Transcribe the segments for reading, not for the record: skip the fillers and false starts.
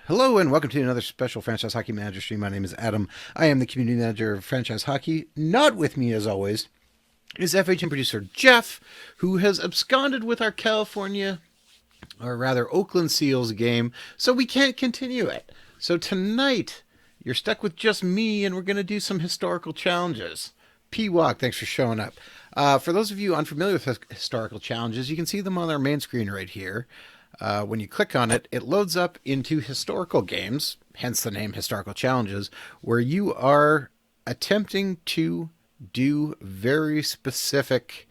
Hello and welcome to another special Franchise Hockey Manager stream. My name is Adam. I am the community manager of Franchise Hockey. Not with me, as always, is FHM Producer Jeff, who has absconded with our California, or rather Oakland Seals game, so we can't continue it. So tonight, you're stuck with just me, and we're going to do some historical challenges. P-Walk, thanks for showing up. For those of you unfamiliar with historical challenges, you can see them on our main screen right here. When you click on it, it loads up into historical games, hence the name Historical Challenges, where you are attempting to do very specific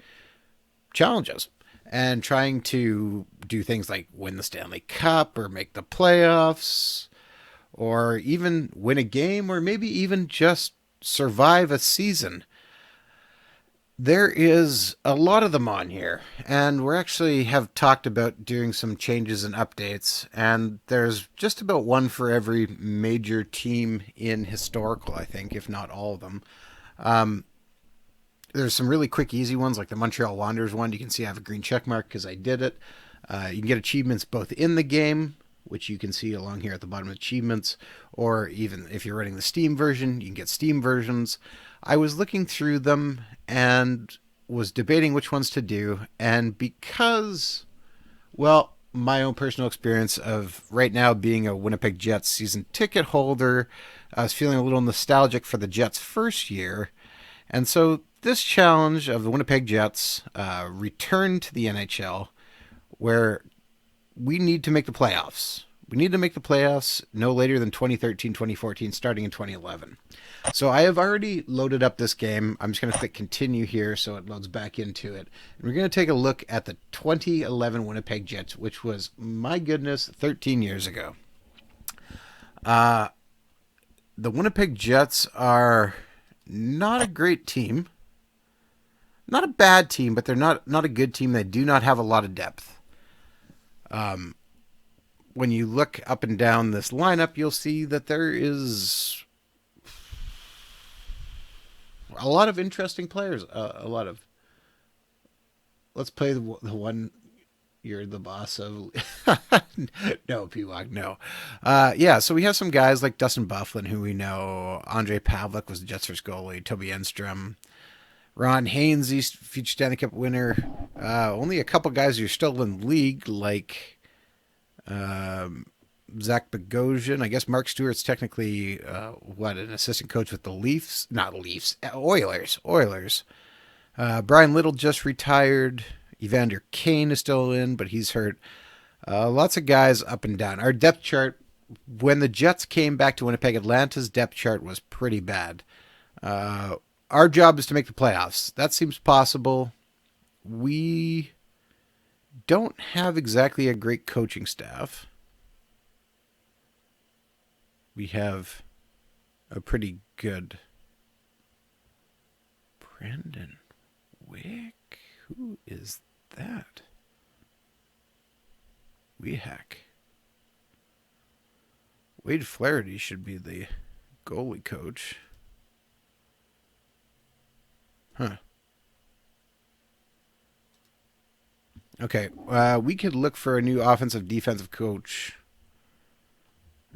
challenges and trying to do things like win the Stanley Cup or make the playoffs or even win a game or maybe even just survive a season. There is a lot of them on here, and we actually have talked about doing some changes and updates, and there's just about one for every major team in historical, I think, if not all of them. There's some really quick, easy ones, like the Montreal Wanderers one. You can see I have a green check mark because I did it. You can get achievements both in the game, which you can see along here at the bottom of achievements, or even if you're running the Steam version, you can get Steam versions. I was looking through them and was debating which ones to do, and because, well, my own personal experience of right now being a Winnipeg Jets season ticket holder, I was feeling a little nostalgic for the Jets' first year, and so this challenge of the Winnipeg Jets returned to the NHL, where we need to make the playoffs. We need to make the playoffs no later than 2013, 2014, starting in 2011. So I have already loaded up this game. I'm just going to click continue here so it loads back into it. And we're going to take a look at the 2011 Winnipeg Jets, which was, my goodness, 13 years ago. The Winnipeg Jets are not a great team. Not a bad team, but they're not a good team. They do not have a lot of depth. When you look up and down this lineup, you'll see that there is a lot of interesting players. A lot of. Let's play the one you're the boss of. No, P-Walk, no. Yeah, so we have some guys like Dustin Byfuglien, who we know. Andre Pavlik was the Jets' first goalie. Toby Enstrom. Ron Haynes, East future Stanley Cup winner. Only a couple guys who are still in the league, like Zach Bogosian. I guess Mark Stewart's technically an assistant coach with the Leafs, not Leafs, Oilers. Brian Little just retired. Evander Kane is still in, but he's hurt. Lots of guys up and down. Our depth chart, when the Jets came back to Winnipeg, Atlanta's depth chart was pretty bad. Our job is to make the playoffs. That seems possible. We don't have exactly a great coaching staff. We have a pretty good Brendan Wick. Who is that? Wehack. Wade Flaherty should be the goalie coach. Huh. Okay, we could look for a new offensive defensive coach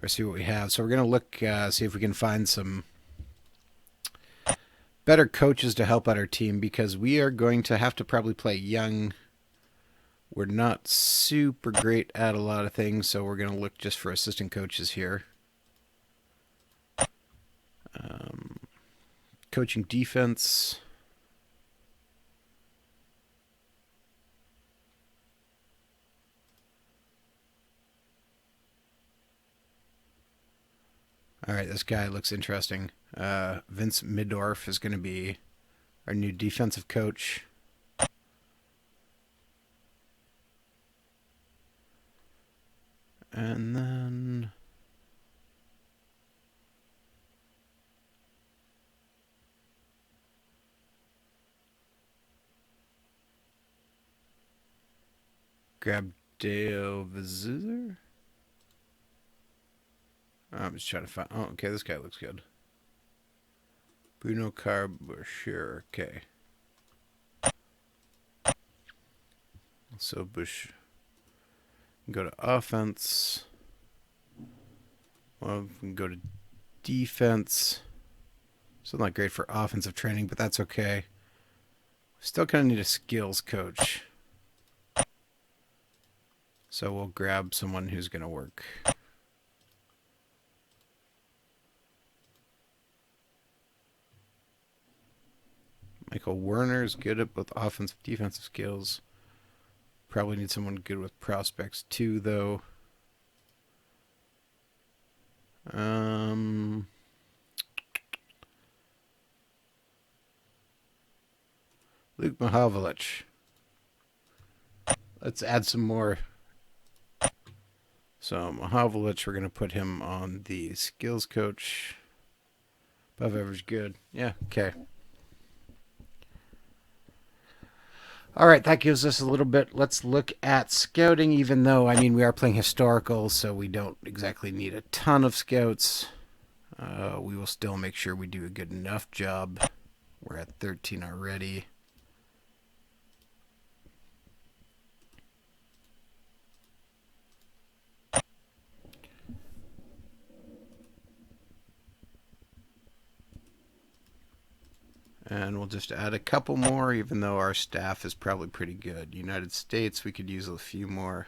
or see what we have. So we're going to look, see if we can find some better coaches to help out our team because we are going to have to probably play young. We're not super great at a lot of things, so we're going to look just for assistant coaches here. Coaching defense. All right, this guy looks interesting. Vince Midorf is going to be our new defensive coach. And then grab Dale Vizuzer. I'm just trying to find. Oh, okay, this guy looks good. Bruno Carboucher. Okay. So Bush. Go to offense. Well, we can go to defense. Still not great for offensive training, but that's okay. Still kind of need a skills coach. So we'll grab someone who's going to work. Michael Werner is good at both offensive and defensive skills. Probably need someone good with prospects too, though. Luke Mahavlich. Let's add some more. So Mahavlich, we're going to put him on the skills coach. Above average good. Yeah, okay. All right, that gives us a little bit. Let's look at scouting, even though, I mean, we are playing historical, so we don't exactly need a ton of scouts. We will still make sure we do a good enough job. We're at 13 already. And we'll just add a couple more, even though our staff is probably pretty good. United States, we could use a few more.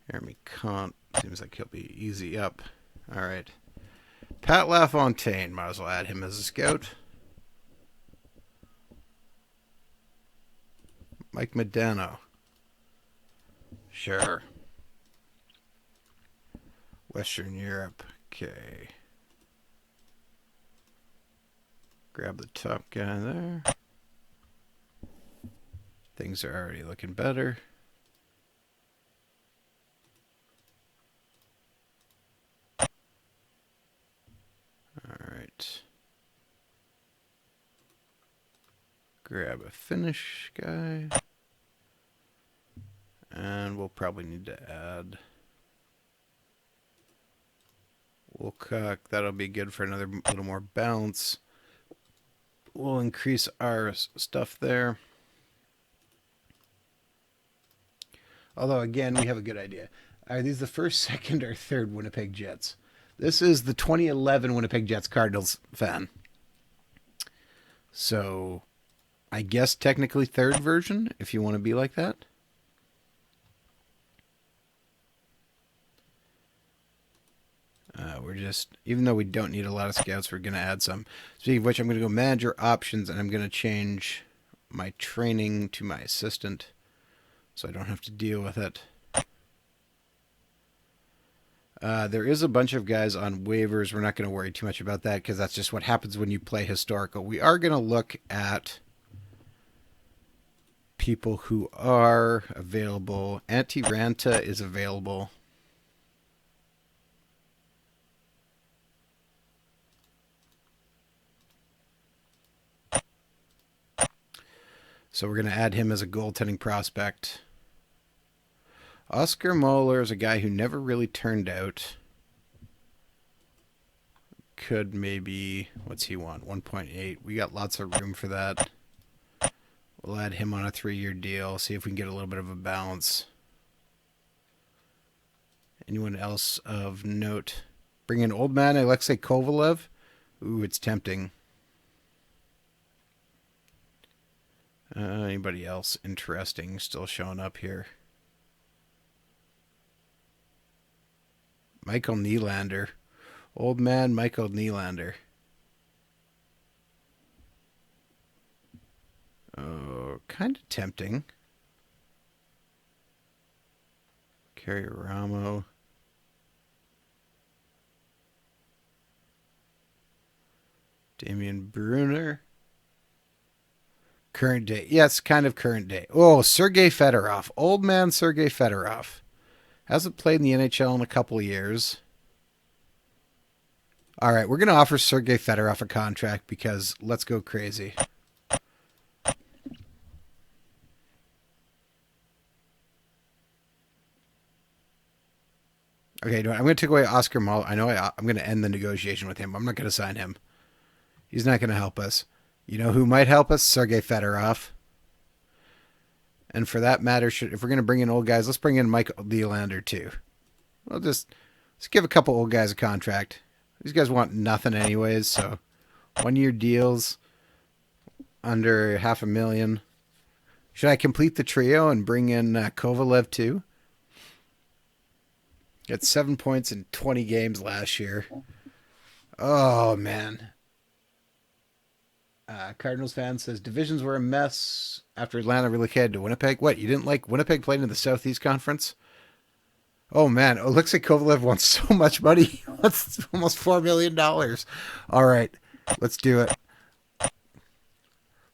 Jeremy Kant, seems like he'll be easy up. All right. Pat LaFontaine, might as well add him as a scout. Mike Medano. Sure. Western Europe. Okay. Grab the top guy there. Things are already looking better. All right. Grab a Finnish guy. And we'll probably need to add Wilcock. That'll be good for another little more balance. We'll increase our stuff there. Although, again, we have a good idea. Are these the first, second, or third Winnipeg Jets? This is the 2011 Winnipeg Jets Cardinals fan. So, I guess technically third version, if you want to be like that. We're just, even though we don't need a lot of scouts, we're going to add some. Speaking of which, I'm going to go manager options, and I'm going to change my training to my assistant, so I don't have to deal with it. There is a bunch of guys on waivers. We're not going to worry too much about that, because that's just what happens when you play historical. We are going to look at people who are available. Antti Ranta is available. So we're going to add him as a goaltending prospect. Oscar Moeller is a guy who never really turned out. Could maybe, what's he want? 1.8. We got lots of room for that. We'll add him on a 3-year deal. See if we can get a little bit of a balance. Anyone else of note? Bring in old man Alexei Kovalev. Ooh, it's tempting. Anybody else interesting still showing up here? Michael Nylander. Old man Michael Nylander. Oh, kind of tempting. Kerry Ramo. Damian Brunner. Current day. Yes, kind of current day. Oh, Sergei Fedorov. Old man Sergei Fedorov. Hasn't played in the NHL in a couple of years. All right, we're going to offer Sergei Fedorov a contract because let's go crazy. Okay, I'm going to take away Oscar Mull. I know I'm going to end the negotiation with him. I'm not going to sign him. He's not going to help us. You know who might help us? Sergei Fedorov. And for that matter, if we're going to bring in old guys, let's bring in Mike Nylander too. let's give a couple old guys a contract. These guys want nothing anyways, so 1-year deals under $500,000. Should I complete the trio and bring in Kovalev too? Got 7 points in 20 games last year. Oh, man. Cardinals fan says divisions were a mess after Atlanta relocated to Winnipeg. What, you didn't like Winnipeg playing in the Southeast Conference? Oh, man. It looks like Kovalev wants so much money. He wants almost $4 million. All right. Let's do it.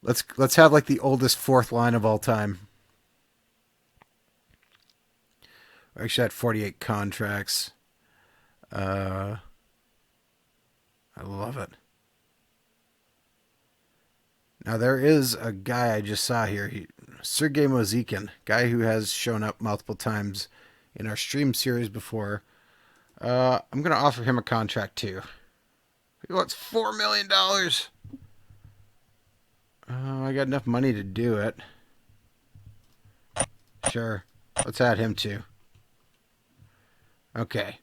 Let's have like the oldest fourth line of all time. Actually, at 48 contracts. I love it. Now, there is a guy I just saw here. Sergei Mozikin, guy who has shown up multiple times in our stream series before. I'm going to offer him a contract, too. He wants $4 million. I got enough money to do it. Sure. Let's add him, too. Okay.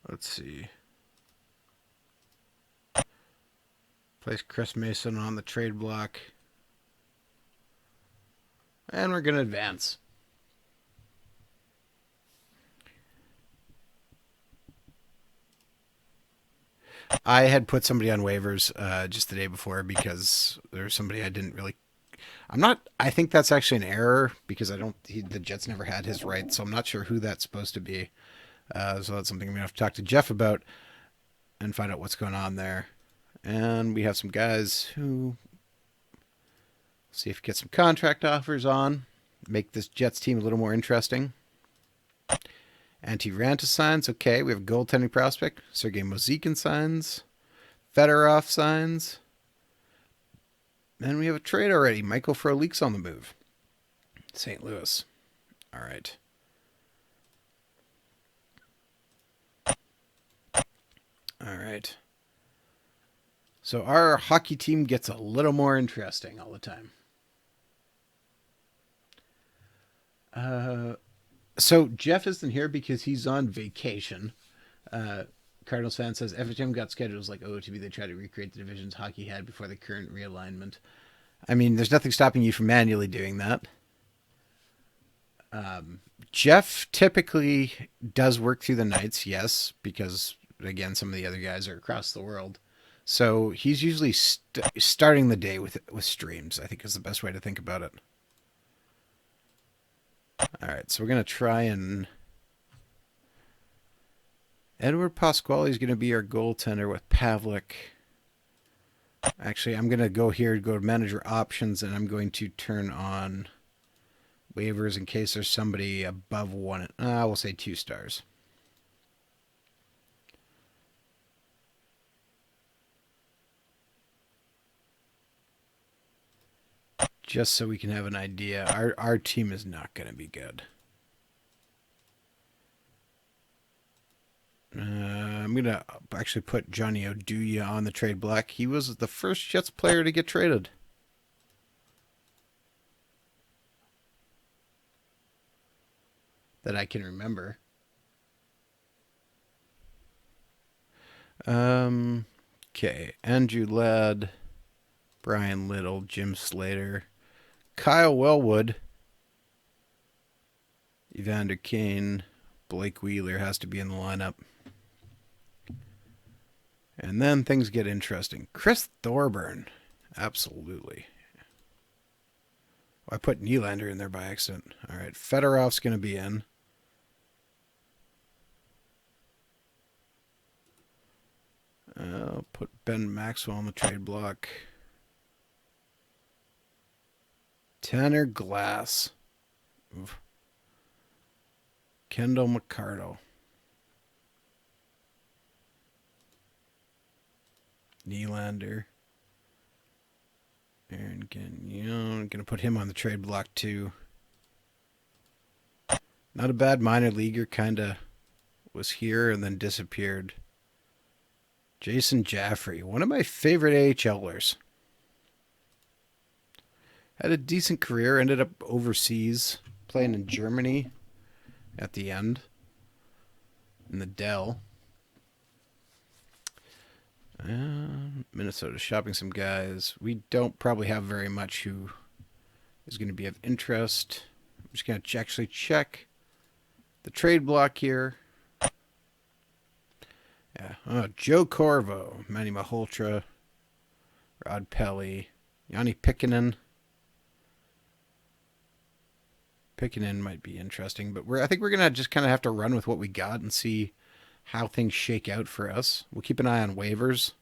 Let's see. Place Chris Mason on the trade block. And we're going to advance. I had put somebody on waivers just the day before because there's somebody I didn't really. I think that's actually an error because the Jets never had his rights, so I'm not sure who that's supposed to be. So that's something I'm going to have to talk to Jeff about and find out what's going on there. And we have some guys who see if we get some contract offers on, make this Jets team a little more interesting. Antti-Ranta signs. Okay, we have a goaltending prospect. Sergei Mozikin signs. Fedorov signs. And we have a trade already. Michael Frolik's on the move. St. Louis. All right. All right. So our hockey team gets a little more interesting all the time. So Jeff isn't here because he's on vacation. Cardinals fan says FHM got schedules like OOTB. They try to recreate the divisions hockey had before the current realignment. I mean, there's nothing stopping you from manually doing that. Jeff typically does work through the nights, yes, because, again, some of the other guys are across the world. So he's usually starting the day with streams, I think is the best way to think about it. All right, so we're going to try and... Edward Pasquale is going to be our goaltender with Pavlik. Actually, I'm going to go here, go to manager options, and I'm going to turn on waivers in case there's somebody above one. We'll say 2 stars. Just so we can have an idea. Our team is not going to be good. I'm going to actually put Johnny Oduya on the trade block. He was the first Jets player to get traded. That I can remember. Okay. Andrew Ladd, Brian Little, Jim Slater, Kyle Wellwood, Evander Kane, Blake Wheeler has to be in the lineup. And then things get interesting. Chris Thorburn. Absolutely. I put Nylander in there by accident. All right. Fedorov's going to be in. I'll put Ben Maxwell on the trade block. Tanner Glass. Oof. Kendall McCardle. Nylander. Aaron Gagnon. Gonna put him on the trade block too. Not a bad minor leaguer, kinda was here and then disappeared. Jason Jaffrey, one of my favorite AHLers. Had a decent career, ended up overseas, playing in Germany at the end, in the Dell. Minnesota shopping some guys. We don't probably have very much who is going to be of interest. I'm just going to actually check the trade block here. Yeah. Joe Corvo, Manny Malhotra, Rod Pelly, Yanni Pikkinen. Pikkinen might be interesting, but I think we're going to just kind of have to run with what we got and see how things shake out for us. We'll keep an eye on waivers.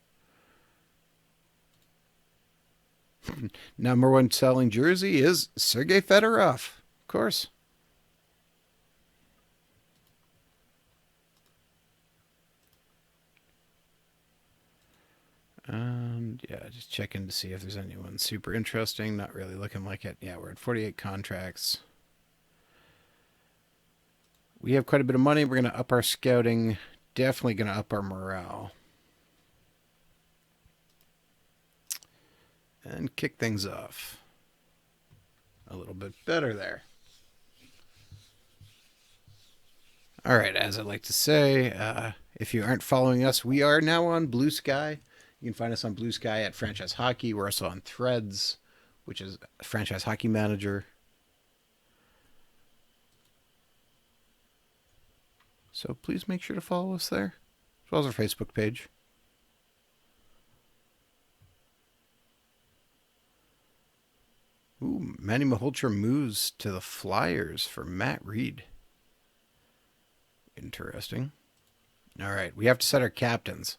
Number one selling jersey is Sergei Fedorov, of course. And yeah, just checking to see if there's anyone super interesting. Not really looking like it. Yeah, we're at 48 contracts. We have quite a bit of money. We're going to up our scouting. Definitely going to up our morale. And kick things off a little bit better there. All right, as I like to say, if you aren't following us, we are now on Bluesky. You can find us on Bluesky at Franchise Hockey. We're also on Threads, which is Franchise Hockey Manager. So please make sure to follow us there, as well as our Facebook page. Ooh, Manny Malhotra moves to the Flyers for Matt Reed. Interesting. All right, we have to set our captains.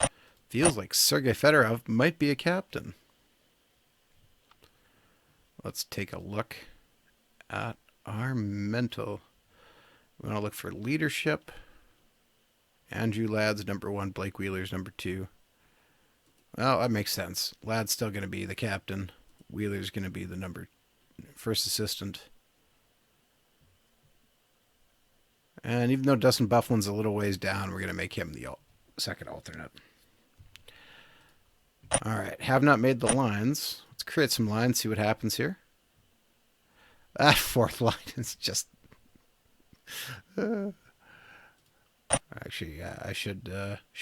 Feels like Sergei Fedorov might be a captain. Let's take a look at our mental. We want to look for leadership. Andrew Ladd's number 1, Blake Wheeler's number 2. Well, that makes sense. Ladd's still going to be the captain. Wheeler's going to be the first assistant. And even though Dustin Byfuglien's a little ways down, we're going to make him the second alternate. All right, have not made the lines. Let's create some lines, see what happens here. That fourth line is just... Actually, I should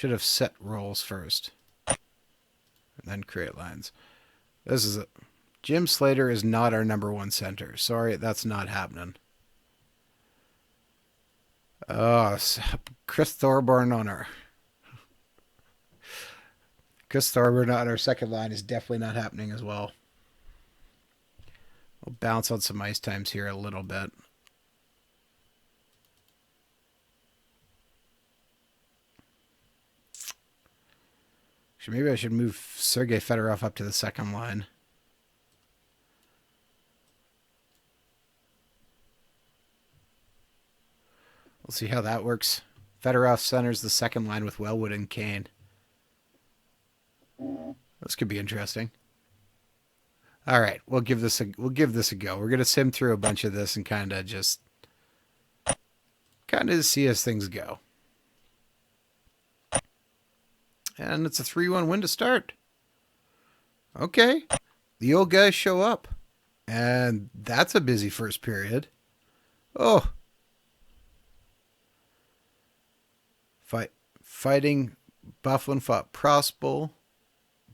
have set roles first, and then create lines. This is it. Jim Slater is not our number 1 center. Sorry, that's not happening. Oh, Chris Thorburn on our second line is definitely not happening as well. We'll bounce on some ice times here a little bit. Maybe I should move Sergei Fedorov up to the second line. We'll see how that works. Fedorov centers the second line with Wellwood and Kane. This could be interesting. All right, we'll give this a go. We're gonna sim through a bunch of this and kind of see as things go. And it's a 3-1 win to start. Okay. The old guys show up. And that's a busy first period. Oh. Fighting. Byfuglien fought Prospel.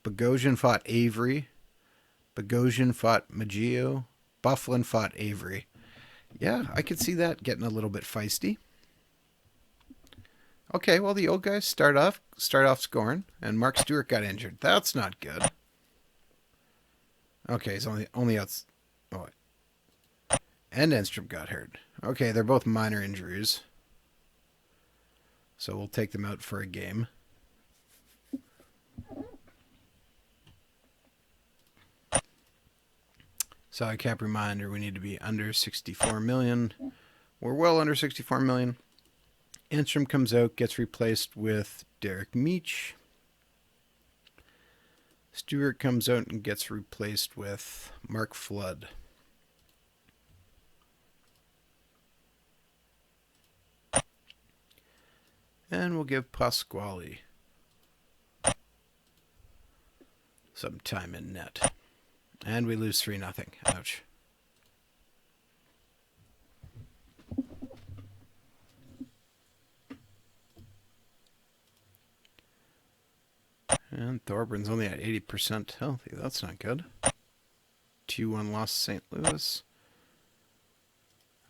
Bogosian fought Avery. Bogosian fought Maggio. Byfuglien fought Avery. Yeah, I could see that getting a little bit feisty. Okay, well, the old guys start off scoring, and Mark Stewart got injured. That's not good. Okay, he's only out. Oh, and Enstrom got hurt. Okay, they're both minor injuries, so we'll take them out for a game. Salary cap reminder: we need to be under 64 million. We're well under 64 million. Enstrom comes out, gets replaced with Derek Meach. Stewart comes out and gets replaced with Mark Flood. And we'll give Pasquale some time in net. And we lose 3-0. Ouch. And Thorburns only at 80% healthy. That's not good. 2-1 loss to St. Louis.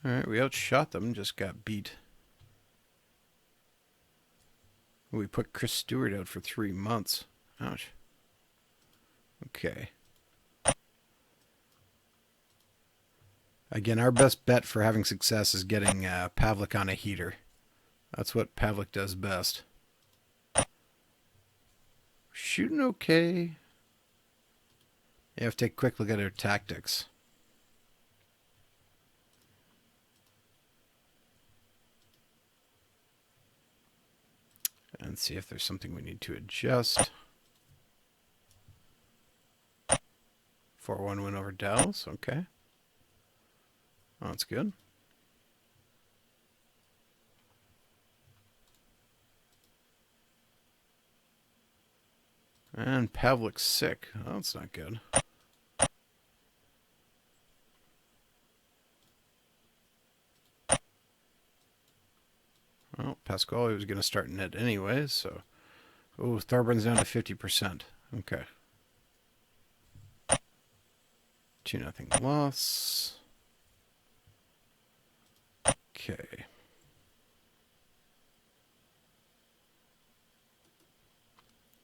Alright, we outshot them, just got beat. We put Chris Stewart out for 3 months. Ouch. Okay. Again, our best bet for having success is getting Pavlik on a heater. That's what Pavlik does best. Shooting okay. You have to take a quick look at our tactics. And see if there's something we need to adjust. 4-1 win over Dallas. Okay. Oh, that's good. And Pavlik's sick. Oh, that's not good. Well, Pasquale was going to start net anyways, so... Oh, Thorburns down to 50%. Okay. 2-0 loss. Okay.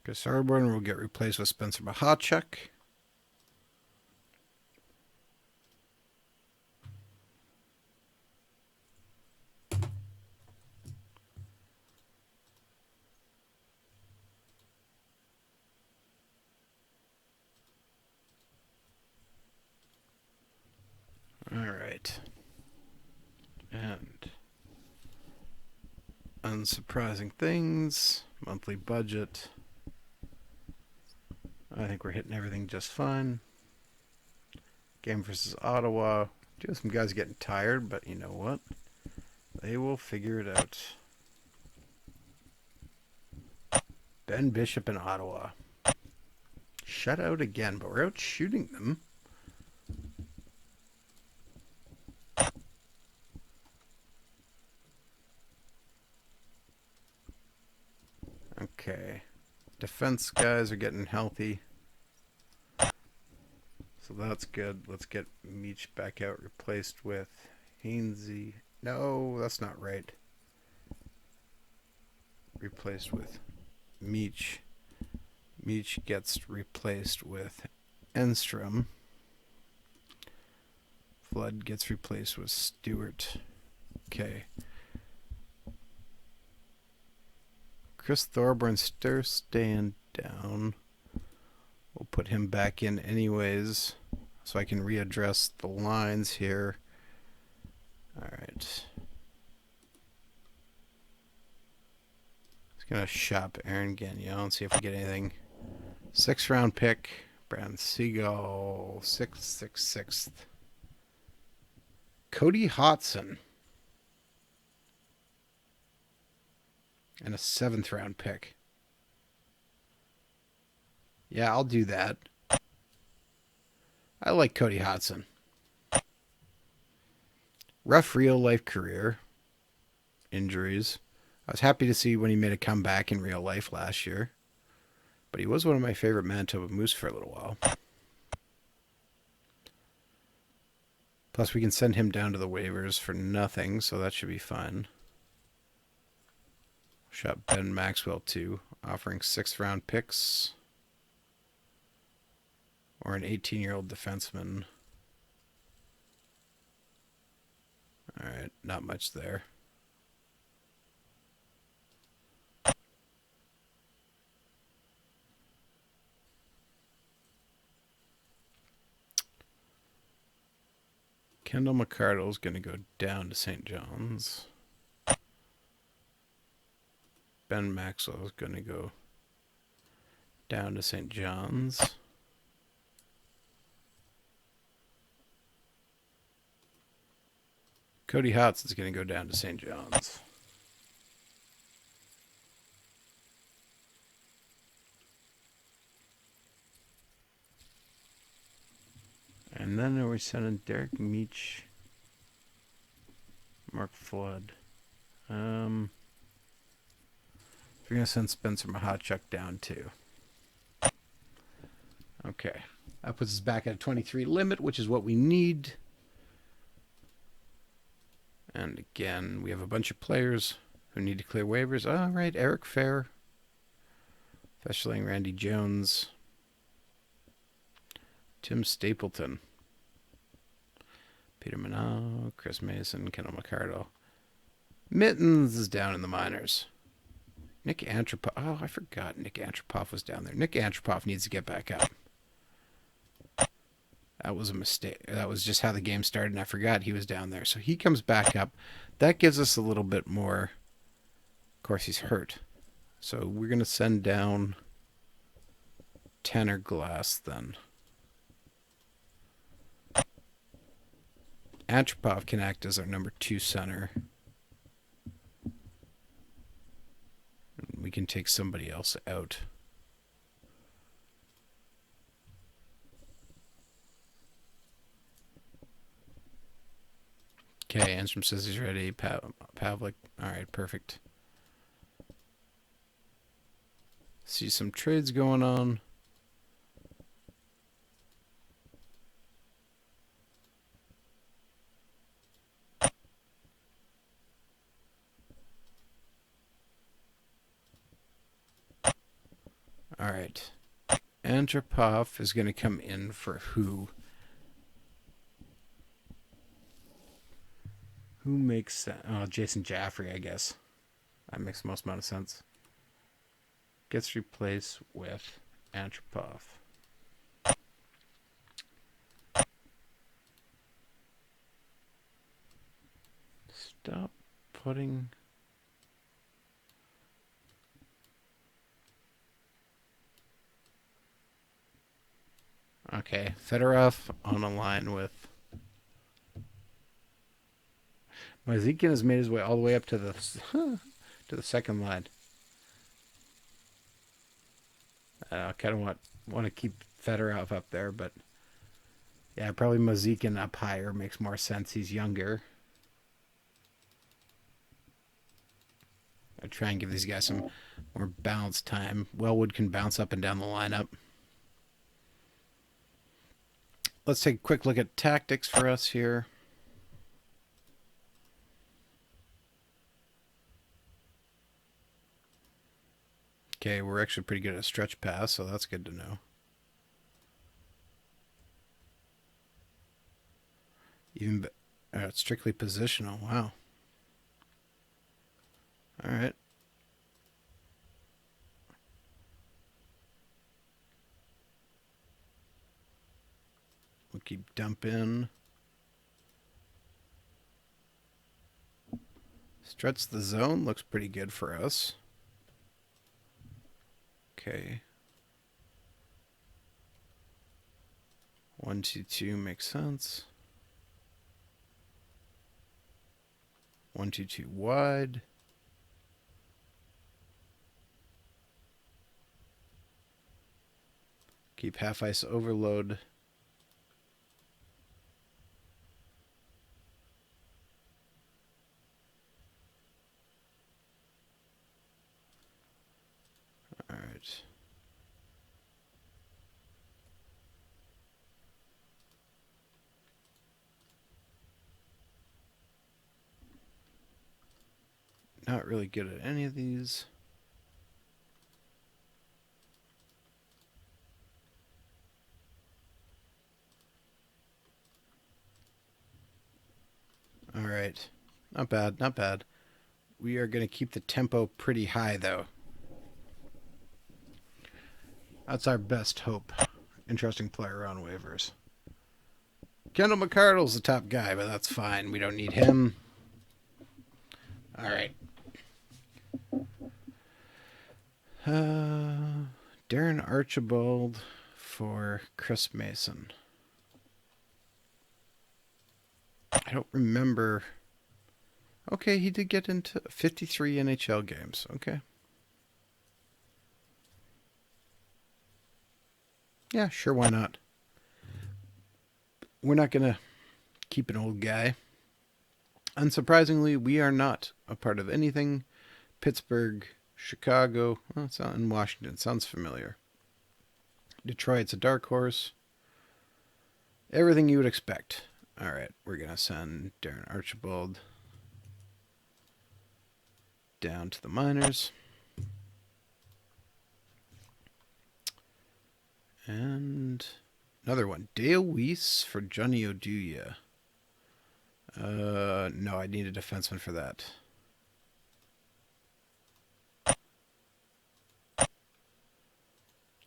Chris Thorburn will get replaced with Spencer Mahachuk. All right. And unsurprising things, monthly budget. I think we're hitting everything just fine. Game versus Ottawa. Do have some guys getting tired, but you know what? They will figure it out. Ben Bishop in Ottawa. Shut out again, but we're out shooting them. Okay. Defense guys are getting healthy. So that's good. Let's get Meach back out, replaced with Hainsey. No, that's not right. Replaced with Meach. Meach gets replaced with Enstrom. Flood gets replaced with Stewart. Okay. Chris Thorburn still staying down. We'll put him back in anyways, so I can readdress the lines here. All right. Just gonna shop Aaron Gagnon and see if we get anything. 6th round pick, Brandon Siegel, 6th. Cody Hodson. And a 7th round pick. Yeah, I'll do that. I like Cody Hodson. Rough real life career. Injuries. I was happy to see when he made a comeback in real life last year. But he was one of my favorite Manitoba Moose for a little while. Plus, we can send him down to the waivers for nothing, so that should be fine. Shot Ben Maxwell too, offering 6th round picks. Or an 18-year-old defenseman. Alright, not much there. Kendall McCardle is going to go down to St. John's. Ben Maxwell is going to go down to St. John's. Cody Hotz is going to go down to St. John's. And then are we sending Derek Meach, Mark Flood? We're going to send Spencer Mahachuk down too. Okay. That puts us back at a 23 limit, which is what we need. And again, we have a bunch of players who need to clear waivers. All right, Eric Fair, Feschling, Randy Jones, Tim Stapleton, Peter Manal, Chris Mason, Kendall McCardle. Mittens is down in the minors. Nick Antropoff. Oh, I forgot Nick Antropoff was down there. Nick Antropoff needs to get back up. That was a mistake. That was just how the game started, and I forgot he was down there. So he comes back up. That gives us a little bit more. Of course, he's hurt. So we're going to send down Tanner Glass then. Antropoff can act as our number 2 center. We can take somebody else out. Okay, Anstrom says he's ready. Pavlik. All right, perfect. See some trades going on. All right. Antropov is going to come in for who? Who makes sense? Oh, Jason Jaffrey, I guess. That makes the most amount of sense. Gets replaced with Antropov. Stop putting... Okay, Fedorov on a line with... Mazikin has made his way all the way up to the second line. I kind of want to keep Fedorov up there, but yeah, probably Mazikin up higher makes more sense. He's younger. I try and give these guys some more balanced time. Wellwood can bounce up and down the lineup. Let's take a quick look at tactics for us here. Okay, we're actually pretty good at stretch pass, so that's good to know. Even it's strictly positional. Wow. All right. We'll keep dumping. Stretch the zone looks pretty good for us. Okay. 1-2-2 makes sense. 1-2-2 wide. Keep half ice overload. All right. Not really good at any of these. All right. Not bad, not bad. We are going to keep the tempo pretty high, though. That's our best hope. Interesting player on waivers. Kendall McCardle's the top guy, but that's fine. We don't need him. All right. Darren Archibald for Chris Mason. I don't remember. Okay, he did get into 53 NHL games. Okay. Yeah, sure, why not? We're not going to keep an old guy. Unsurprisingly, we are not a part of anything Pittsburgh, Chicago, well, it's not in Washington. Sounds familiar. Detroit's a dark horse. Everything you would expect. All right, we're going to send Darren Archibald down to the minors. And another one. Dale Weiss for Johnny Oduya. No, I need a defenseman for that.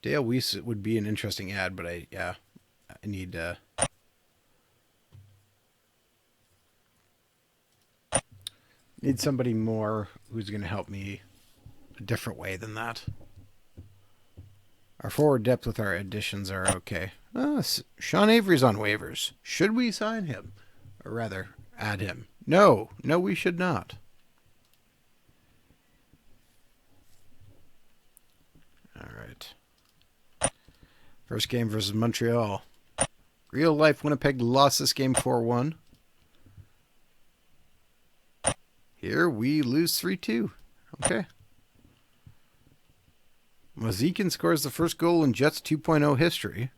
Dale Weiss would be an interesting ad, but I need somebody more who's going to help me a different way than that. Our forward depth with our additions are okay. Sean Avery's on waivers. Should we sign him? Or rather, add him? No, we should not. All right. First game versus Montreal. Real life Winnipeg lost this game 4-1. Here we lose 3-2. Okay. Mozikin scores the first goal in Jets 2.0 history.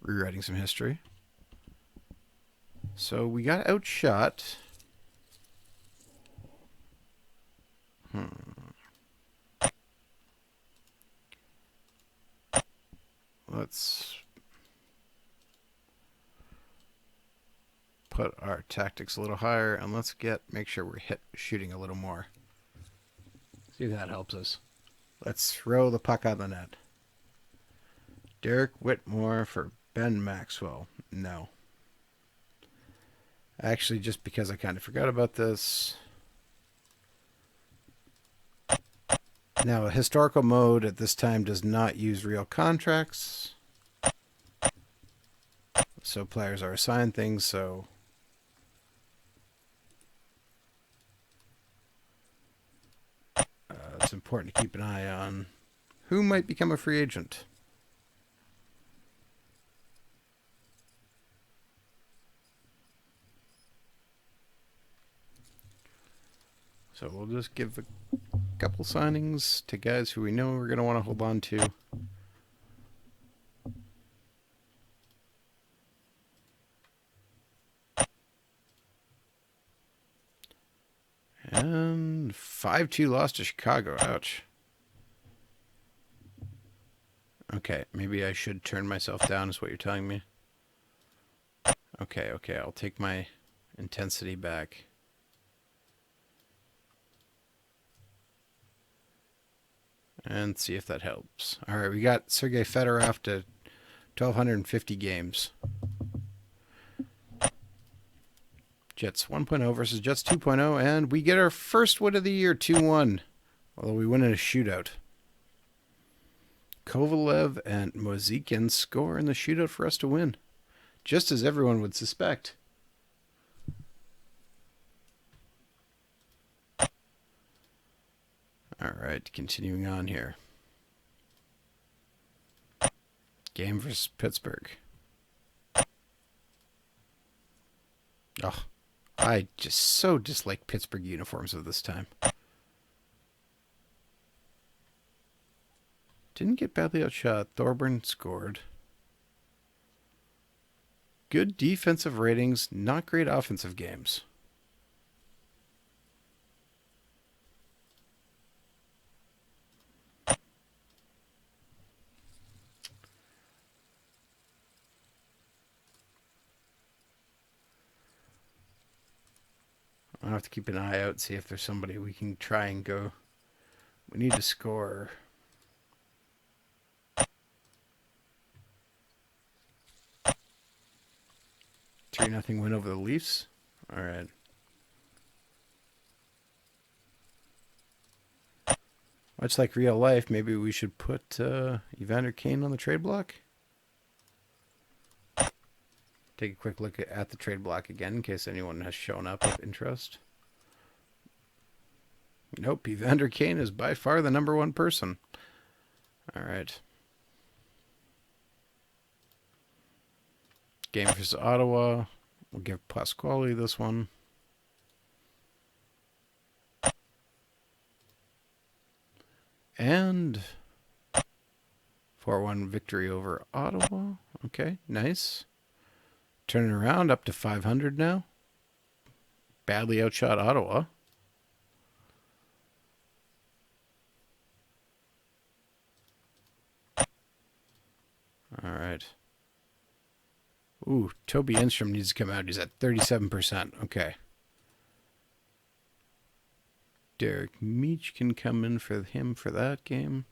Rewriting some history. So we got outshot. Let's put our tactics a little higher, and let's make sure we're shooting a little more. See if that helps us. Let's throw the puck on the net. Derek Whitmore for Ben Maxwell. No. Actually, just because I kind of forgot about this. Now, a historical mode at this time does not use real contracts. So players are assigned things, so it's important to keep an eye on who might become a free agent. So we'll just give a couple signings to guys who we know we're going to want to hold on to. And 5-2 loss to Chicago. Ouch. Okay, maybe I should turn myself down is what you're telling me. Okay, I'll take my intensity back. And see if that helps. All right, we got Sergei Fedorov to 1,250 games. Jets 1.0 versus Jets 2.0, and we get our first win of the year, 2-1. Although we win in a shootout. Kovalev and Mozikin score in the shootout for us to win. Just as everyone would suspect. All right, continuing on here. Game versus Pittsburgh. Oh, I just so dislike Pittsburgh uniforms of this time. Didn't get badly outshot. Thorburn scored. Good defensive ratings, not great offensive games. I'll have to keep an eye out, see if there's somebody we can try and go. We need to score. Nothing win over the Leafs. All right. Much like real life, maybe we should put Evander Kane on the trade block. Take a quick look at the trade block again in case anyone has shown up of interest. Nope, Evander Kane is by far the number one person. All right. Game versus Ottawa. We'll give Pasquale this one. And 4-1 victory over Ottawa. Okay, nice. Turning around up to 500 now. Badly outshot Ottawa. All right. Ooh, Toby Enstrom needs to come out. He's at 37%. Okay. Derek Meach can come in for him for that game.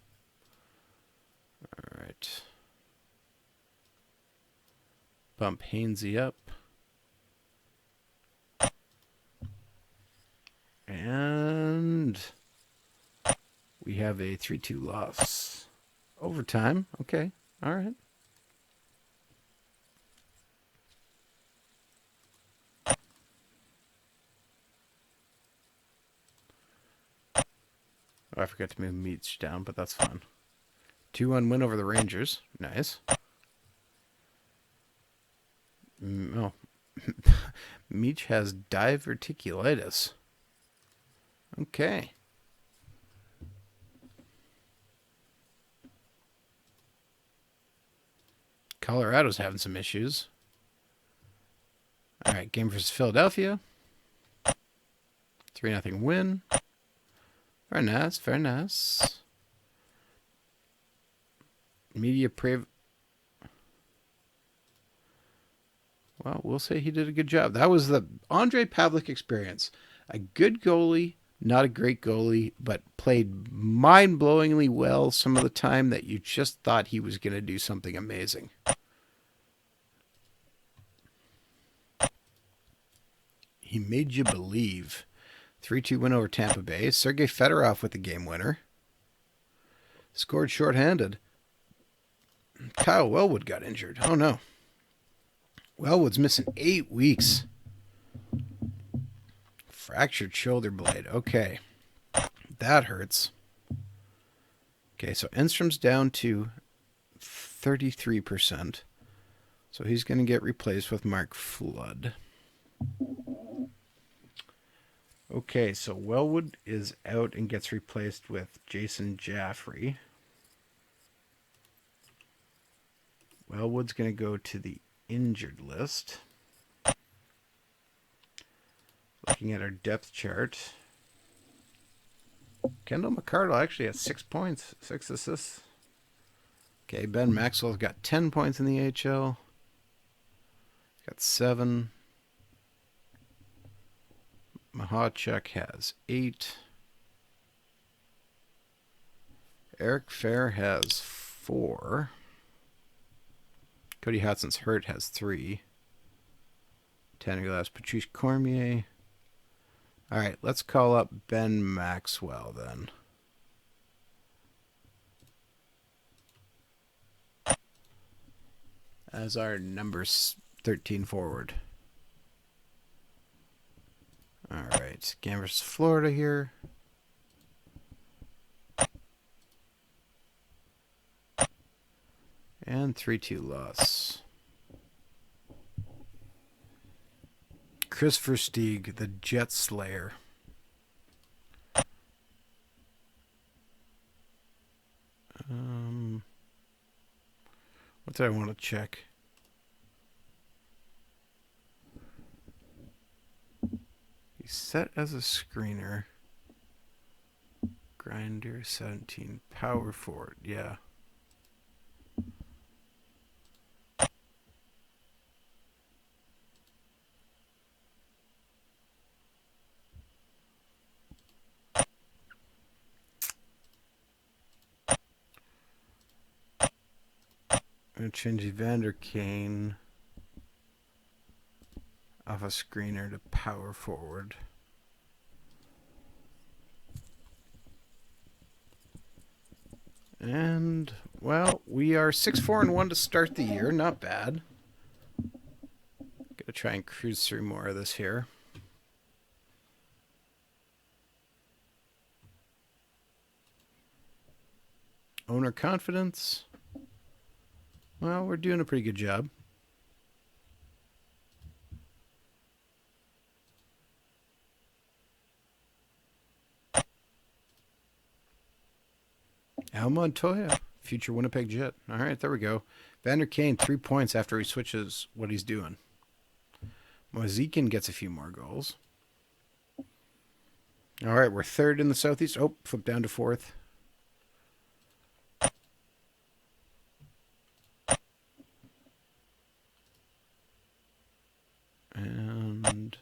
All right. Bump Hainsey up. And we have a 3-2 loss. Overtime. Okay. All right. Oh, I forgot to move Meach down, but that's fine. 2-1 win over the Rangers. Nice. Oh. Meach has diverticulitis. Okay. Colorado's having some issues. All right, game versus Philadelphia. 3-0 win. Very nice, very nice. Media Well, we'll say he did a good job. That was the Andre Pavlik experience. A good goalie, not a great goalie, but played mind-blowingly well some of the time that you just thought he was going to do something amazing. He made you believe. 3-2 win over Tampa Bay. Sergei Fedorov with the game winner. Scored shorthanded. Kyle Wellwood got injured. Oh, no. Wellwood's missing 8 weeks. Fractured shoulder blade. Okay. That hurts. Okay, so Enstrom's down to 33%. So he's going to get replaced with Mark Flood. Okay, so Wellwood is out and gets replaced with Jason Jaffrey. Wellwood's going to go to the injured list. Looking at our depth chart. Kendall McCardle actually has 6 points, 6 assists. Okay, Ben Maxwell's got 10 points in the AHL. He's got 7. Mahachuk has 8. Eric Fair has 4. Cody Hudson's hurt has 3. Tanner Glass, Patrice Cormier. All right, let's call up Ben Maxwell then. As our number 13 forward. All right, game versus Florida here. And 3-2 loss. Chris Versteeg, the Jet Slayer. What did I want to check? He's set as a screener. Grinder 17. Power forward. Yeah. I'm going to change Evander Kane off a screener to power forward. And, well, we are 6-4-1 to start the year. Not bad. Gonna try and cruise through more of this here. Owner confidence. Well, we're doing a pretty good job. Al Montoya, future Winnipeg Jet. All right, there we go. Vander Kane, 3 points after he switches what he's doing. Mozikin gets a few more goals. All right, we're third in the Southeast. Oh, flip down to fourth. And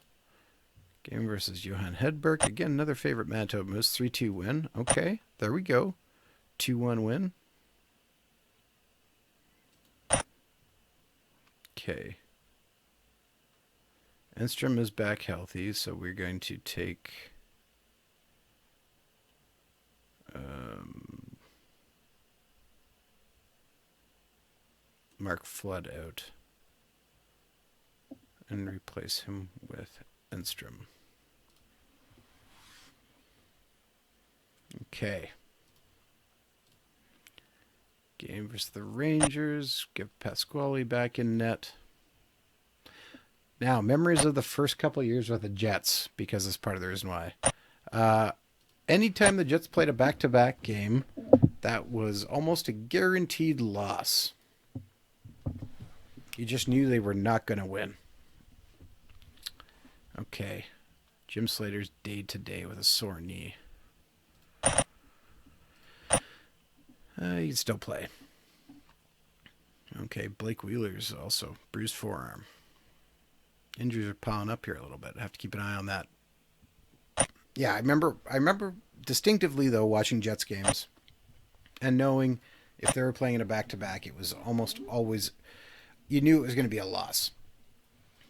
game versus Johan Hedberg. Again, another favorite Manitoba Moose. 3-2 win. Okay, there we go. 2-1 win. Okay. Enstrom is back healthy, so we're going to take Mark Flood out and replace him with Enstrom. Okay. Game versus the Rangers. Give Pasquale back in net. Now, memories of the first couple of years with the Jets, because it's part of the reason why. Anytime the Jets played a back-to-back game, that was almost a guaranteed loss. You just knew they were not going to win. Okay. Jim Slater's day-to-day with a sore knee. He can still play. Okay, Blake Wheeler's also bruised forearm. Injuries are piling up here a little bit. I have to keep an eye on that. Yeah, I remember distinctively, though, watching Jets games and knowing if they were playing in a back-to-back, it was almost always, you knew it was going to be a loss.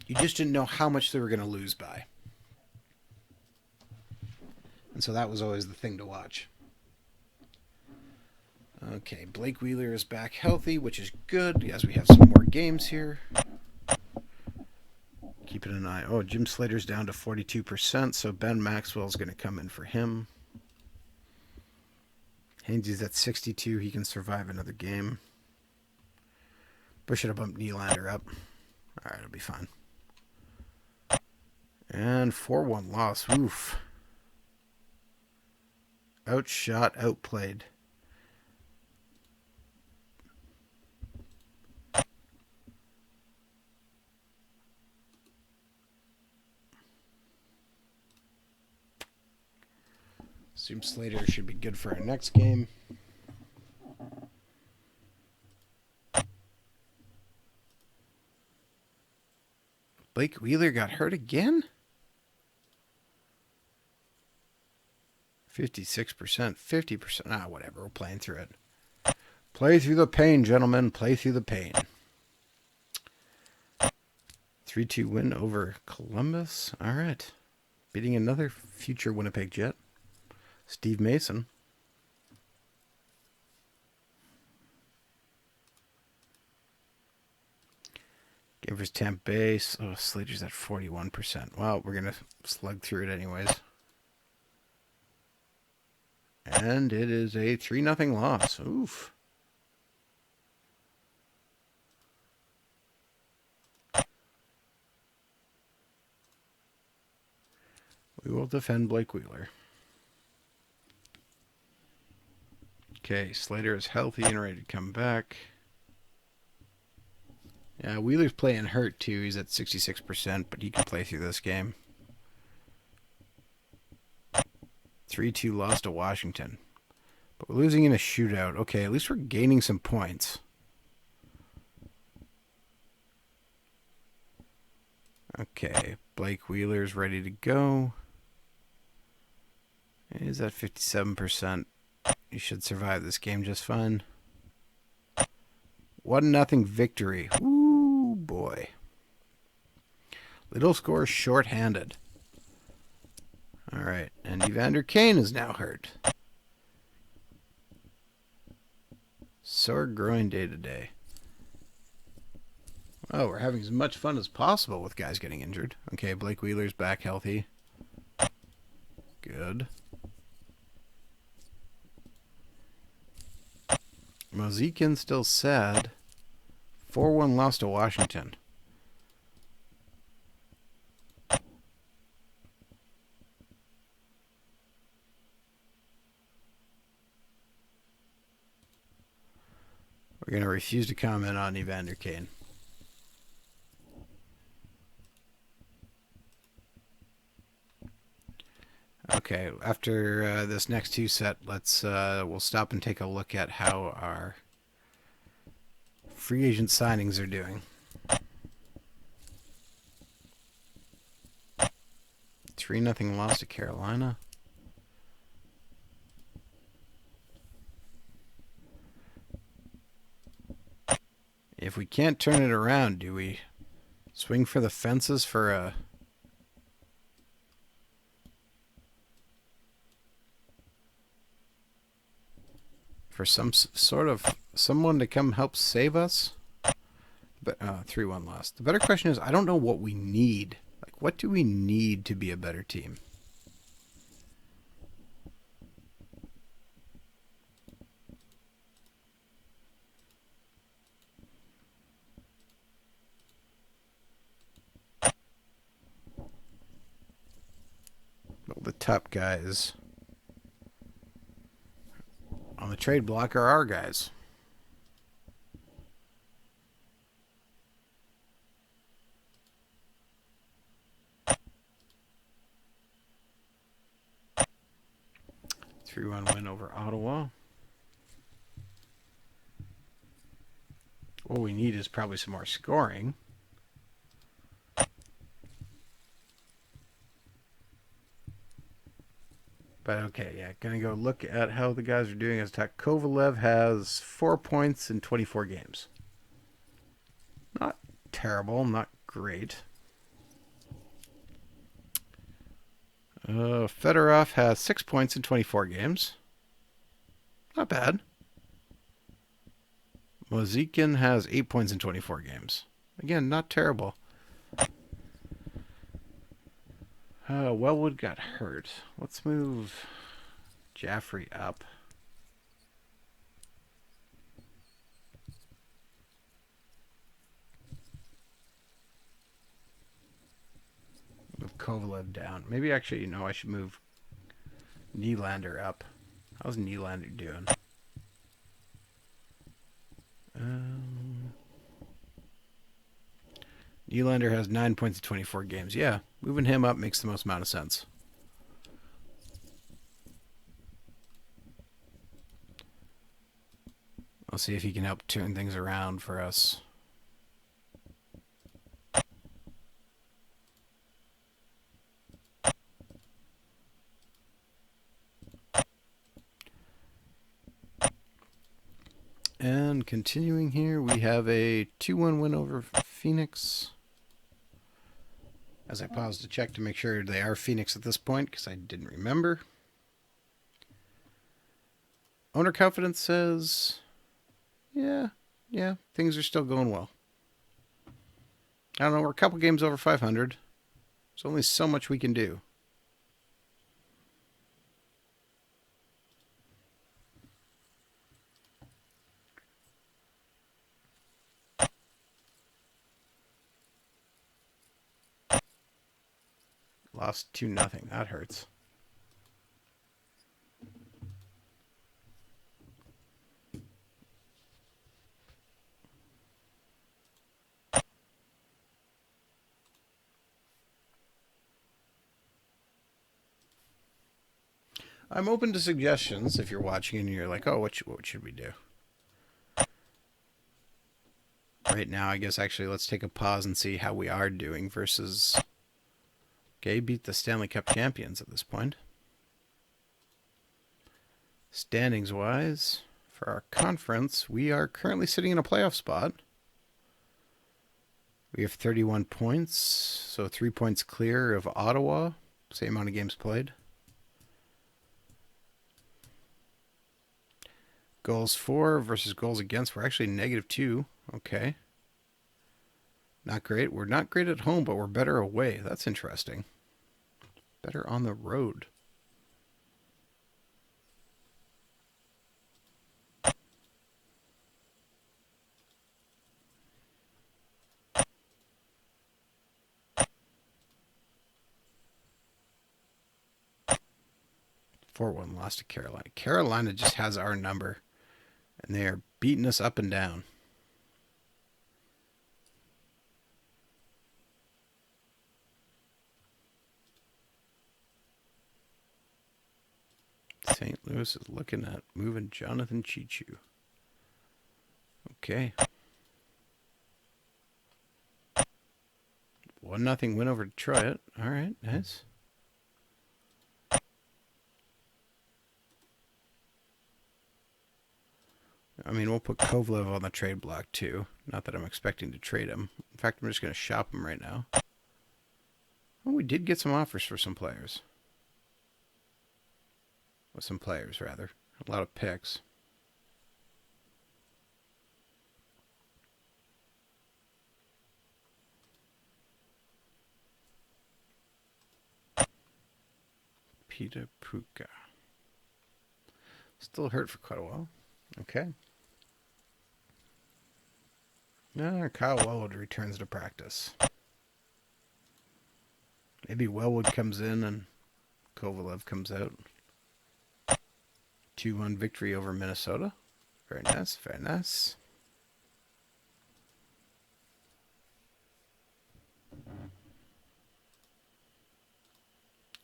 You just didn't know how much they were going to lose by. And so that was always the thing to watch. Okay, Blake Wheeler is back healthy, which is good as we have some more games here. Keeping an eye. Oh, Jim Slater's down to 42%, so Ben Maxwell's going to come in for him. Hainsey's at 62. He can survive another game. Bush should have bumped Nylander up. All right, it'll be fine. And 4-1 loss. Oof. Outshot, outplayed. Assume Slater should be good for our next game. Blake Wheeler got hurt again? 56%, 50%. Whatever. We're playing through it. Play through the pain, gentlemen. Play through the pain. 3-2 win over Columbus. All right. Beating another future Winnipeg Jet. Steve Mason. Game versus Tampa Bay. Oh, Slater's at 41%. Well, we're going to slug through it anyways. And it is a 3-0 loss. Oof. We will defend Blake Wheeler. Okay, Slater is healthy and ready to come back. Yeah, Wheeler's playing hurt too. He's at 66%, but he can play through this game. 3-2 loss to Washington. But we're losing in a shootout. Okay, at least we're gaining some points. Okay, Blake Wheeler's ready to go. He's at 57%. He should survive this game just fine. 1-0 victory. Ooh, boy. Little score short-handed. All right, and Evander Kane is now hurt. Sore groin day to day. Oh, we're having as much fun as possible with guys getting injured. Okay, Blake Wheeler's back healthy. Good. Mozikin still sad. 4-1 loss to Washington. going to refuse to comment on Evander Kane. Okay, after this next two set, we'll stop and take a look at how our free agent signings are doing. 3-0 loss to Carolina. If we can't turn it around, do we swing for the fences for some sort of someone to come help save us? But 3-1 loss. The better question is, I don't know what we need. Like, what do we need to be a better team? Well, the top guys on the trade block are our guys. Three-one win over Ottawa. What we need is probably some more scoring. But okay, yeah, gonna go look at how the guys are doing as attack. Kovalev has 4 points in 24 games. Not terrible, not great. Fedorov has 6 points in 24 games. Not bad. Mozikin has 8 points in 24 games. Again, not terrible. Wellwood got hurt. Let's move Jaffrey up. Move Kovalev down. Maybe actually, I should move Nylander up. How's Nylander doing? Nylander has 9 points in 24 games. Yeah, moving him up makes the most amount of sense. I'll see if he can help turn things around for us. And continuing here, we have a 2-1 win over Phoenix. As I pause to check to make sure they are Phoenix at this point, because I didn't remember. Owner confidence says, yeah, things are still going well. I don't know, we're a couple games over 500. There's only so much we can do. Lost 2-0. That hurts. I'm open to suggestions if you're watching and you're like, oh, what should we do? Right now, I guess actually let's take a pause and see how we are doing versus... Okay, beat the Stanley Cup champions at this point. Standings-wise, for our conference, we are currently sitting in a playoff spot. We have 31 points, so 3 points clear of Ottawa. Same amount of games played. Goals for versus goals against, we're actually -2. Okay. Not great. We're not great at home, but we're better away. That's interesting. Better on the road. (4-1) lost to Carolina. Carolina just has our number, and they are beating us up and down. St. Louis is looking at moving Jonathan Chichu. Okay. 1-0 win over Detroit. All right, nice. I mean, we'll put Kovalev on the trade block too. Not that I'm expecting to trade him. In fact, I'm just going to shop him right now. Oh, we did get some offers for some players. With some players, rather. A lot of picks. Peter Puka. Still hurt for quite a while. Okay. Kyle Wellwood returns to practice. Maybe Wellwood comes in and Kovalev comes out. 2-1 victory over Minnesota. Very nice, very nice.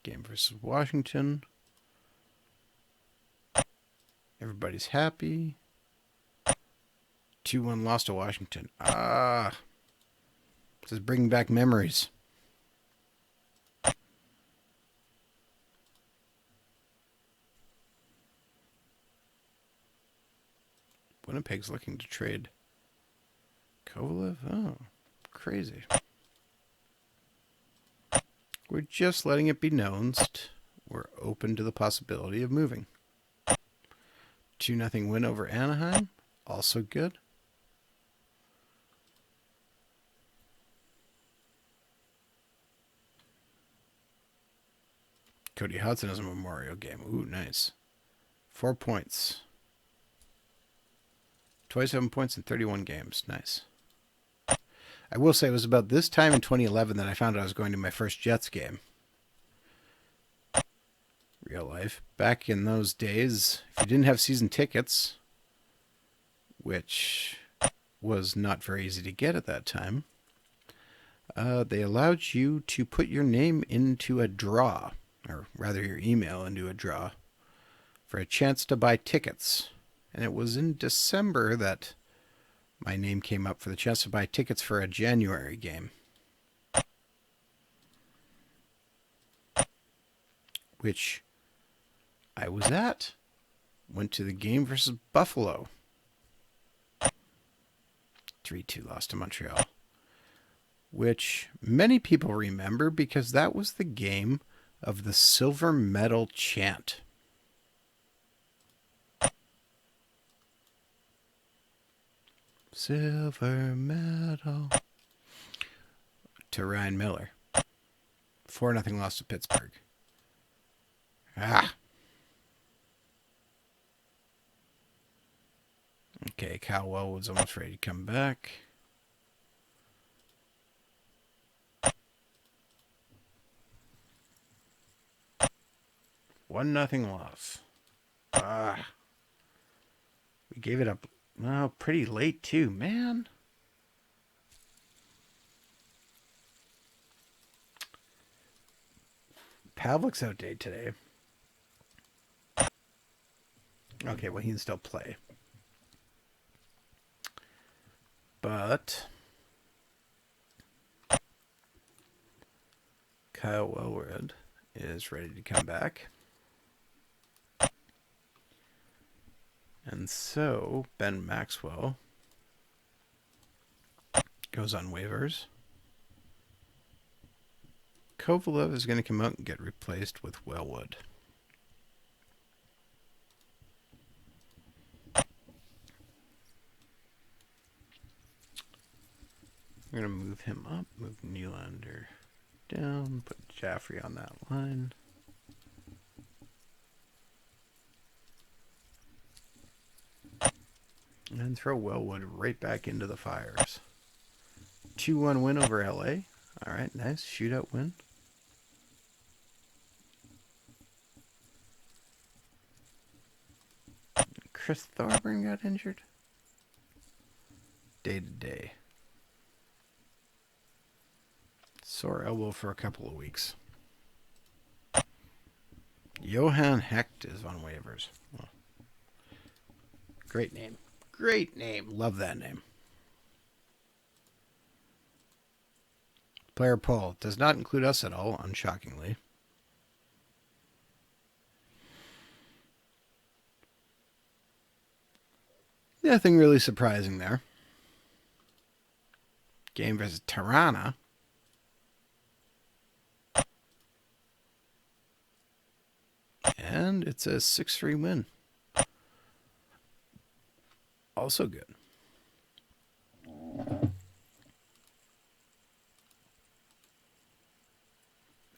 Game versus Washington. Everybody's happy. 2-1 loss to Washington. This is bringing back memories. Winnipeg's looking to trade Kovalev. Oh, crazy. We're just letting it be known we're open to the possibility of moving. 2-0 win over Anaheim. Also good. Cody Hudson has a Memorial game. Ooh, nice. 4 points. 27 points in 31 games. Nice. I will say it was about this time in 2011 that I found out I was going to my first Jets game. Real life. Back in those days, if you didn't have season tickets, which was not very easy to get at that time, they allowed you to put your name into a draw, or rather your email into a draw, for a chance to buy tickets. And it was in December that my name came up for the chance to buy tickets for a January game, which I was at. Went to the game versus Buffalo. 3-2 loss to Montreal, which many people remember because that was the game of the silver medal chant. Silver medal to Ryan Miller. 4-0 loss to Pittsburgh. Okay, Kyle Wellwood's almost ready to come back. One nothing loss. We gave it up. Well, pretty late too, man. Pavlik's out day today. Okay, well, he can still play. But Kyle Wellwood is ready to come back. And so Ben Maxwell goes on waivers. Kovalev is going to come out and get replaced with Wellwood. We're going to move him up, move Nylander down, put Jaffrey on that line. And throw Wellwood right back into the fires. 2-1 win over LA. All right, nice. Shootout win. Chris Thorburn got injured. day to day. Sore elbow for a couple of weeks. Johan Hecht is on waivers. Oh. Great name. Great name. Love that name. Player poll does not include us at all, unshockingly. Nothing really surprising there. Game versus Tirana. And it's a 6-3 win. Also good.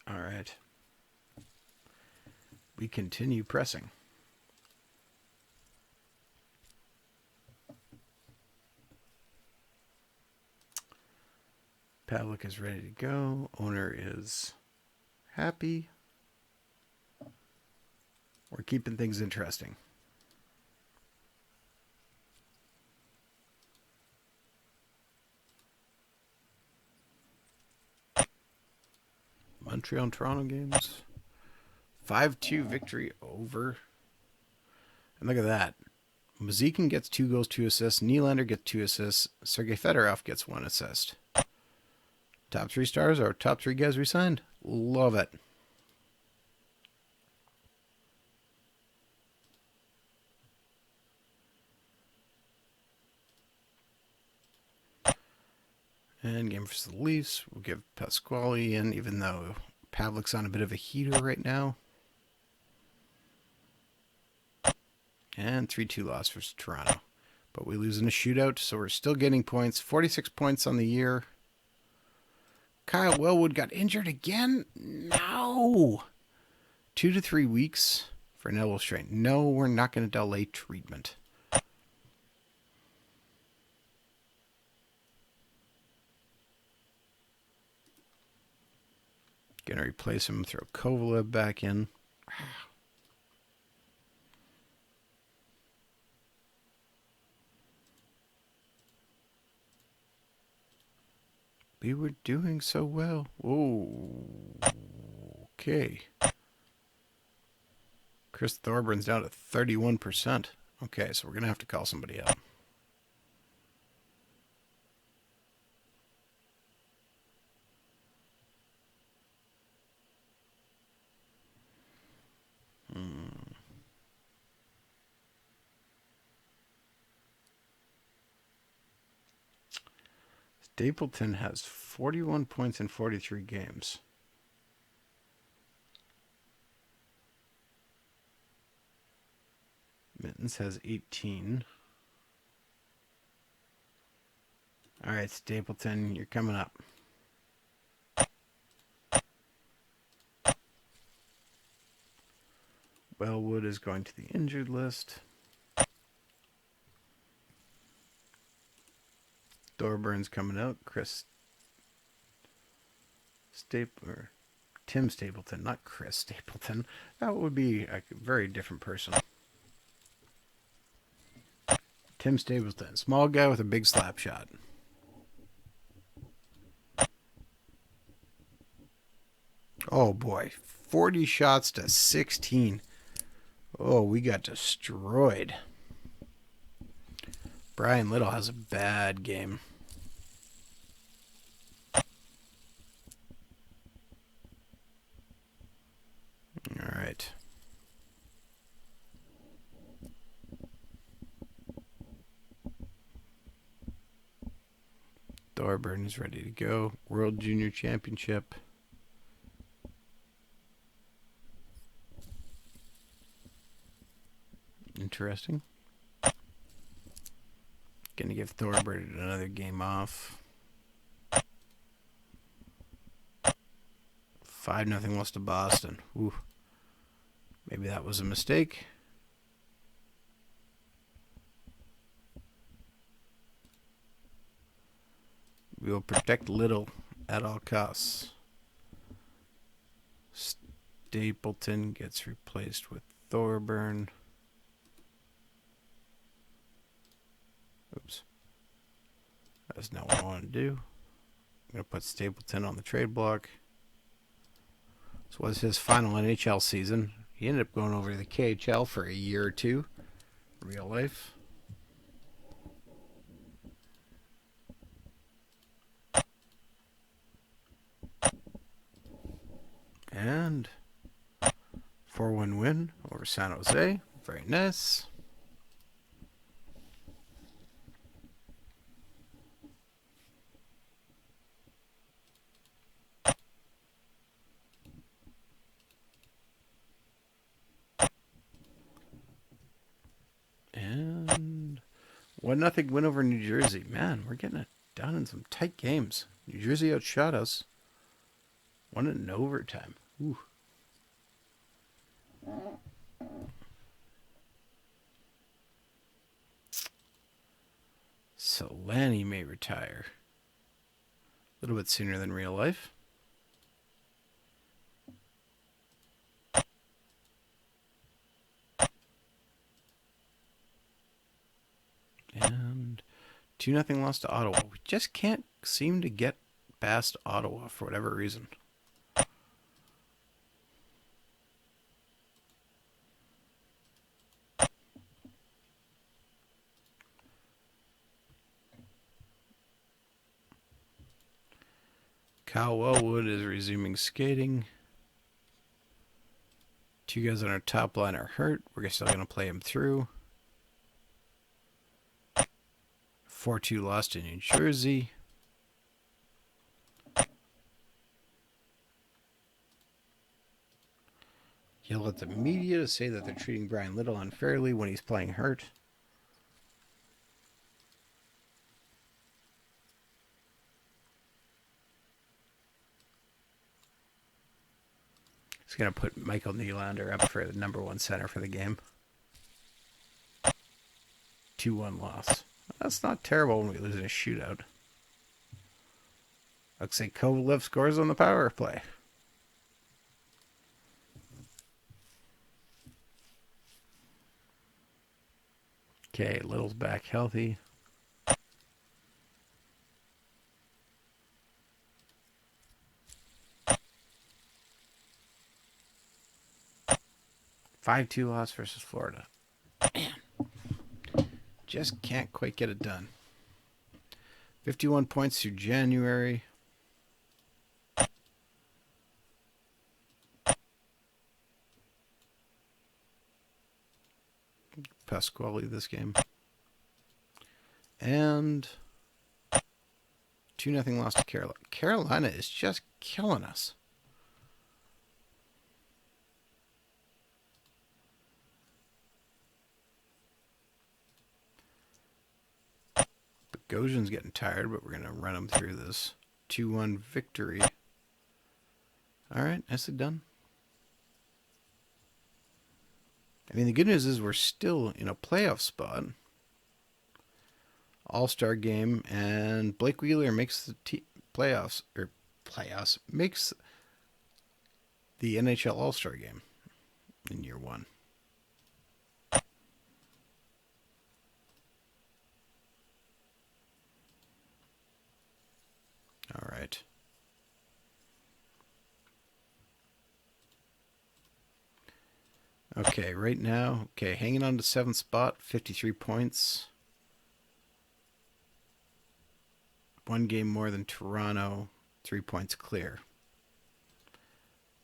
All right. We continue pressing. Pavlik is ready to go. Owner is happy. We're keeping things interesting. Montreal and Toronto games. 5-2 victory over. And look at that. Mazikin gets 2 goals, 2 assists. Nylander gets 2 assists. Sergei Fedorov gets 1 assist. Top 3 stars are top 3 guys we signed. Love it. And game versus the Leafs. We'll give Pasquale in, even though Pavlik's on a bit of a heater right now. And 3-2 loss versus Toronto. But we lose in a shootout, so we're still getting points. 46 points on the year. Kyle Wellwood got injured again? No! 2 to 3 weeks for an elbow strain. No, we're not going to delay treatment. Going to replace him, throw Kovalev back in. We were doing so well. Oh, okay. Chris Thorburns down to 31%. Okay, so we're going to have to call somebody up. Stapleton has 41 points in 43 games. Mittens has 18. All right, Stapleton, you're coming up. Wellwood is going to the injured list. Thorburns coming out. Tim Stapleton, not Chris Stapleton. That would be a very different person. Tim Stapleton, small guy with a big slap shot. Oh boy, 40 shots to 16. Oh, we got destroyed. Brian Little has a bad game. All right. Thorburn is ready to go. World Junior Championship. Interesting. Gonna give Thorburn another game off. 5-0 loss to Boston. Ooh. Maybe that was a mistake. We will protect Little at all costs. Stapleton gets replaced with Thorburn. Oops. That's not what I want to do. I'm going to put Stapleton on the trade block. This was his final NHL season. He ended up going over to the KHL for a year or two. Real life. And 4-1 win over San Jose. Very nice. And 1-0 win over New Jersey. Man, we're getting it done in some tight games. New Jersey outshot us. Won it in overtime. Ooh. Solani may retire. A little bit sooner than real life. And 2-0 loss to Ottawa. We just can't seem to get past Ottawa for whatever reason. Kyle Wellwood is resuming skating. 2 guys on our top line are hurt. We're still going to play him through. 4-2 loss to New Jersey. Yell at the media to say that they're treating Brian Little unfairly when he's playing hurt. He's going to put Michael Nylander up for the number 1 center for the game. 2-1 loss. That's not terrible when we lose in a shootout. Looks like Kovalev scores on the power play. Okay, Little's back healthy. Five-2 loss versus Florida. Man. Just can't quite get it done. 51 points through January. Pasquale this game. And 2-0 loss to Carolina. Carolina is just killing us. Bogosian's getting tired, but we're going to run him through this 2-1 victory. All right, nicely done. I mean, the good news is we're still in a playoff spot. All-Star game, and Blake Wheeler makes the playoffs, makes the NHL All-Star game in year 1. All right. Okay, right now, hanging on to 7th spot, 53 points. 1 game more than Toronto, 3 points clear.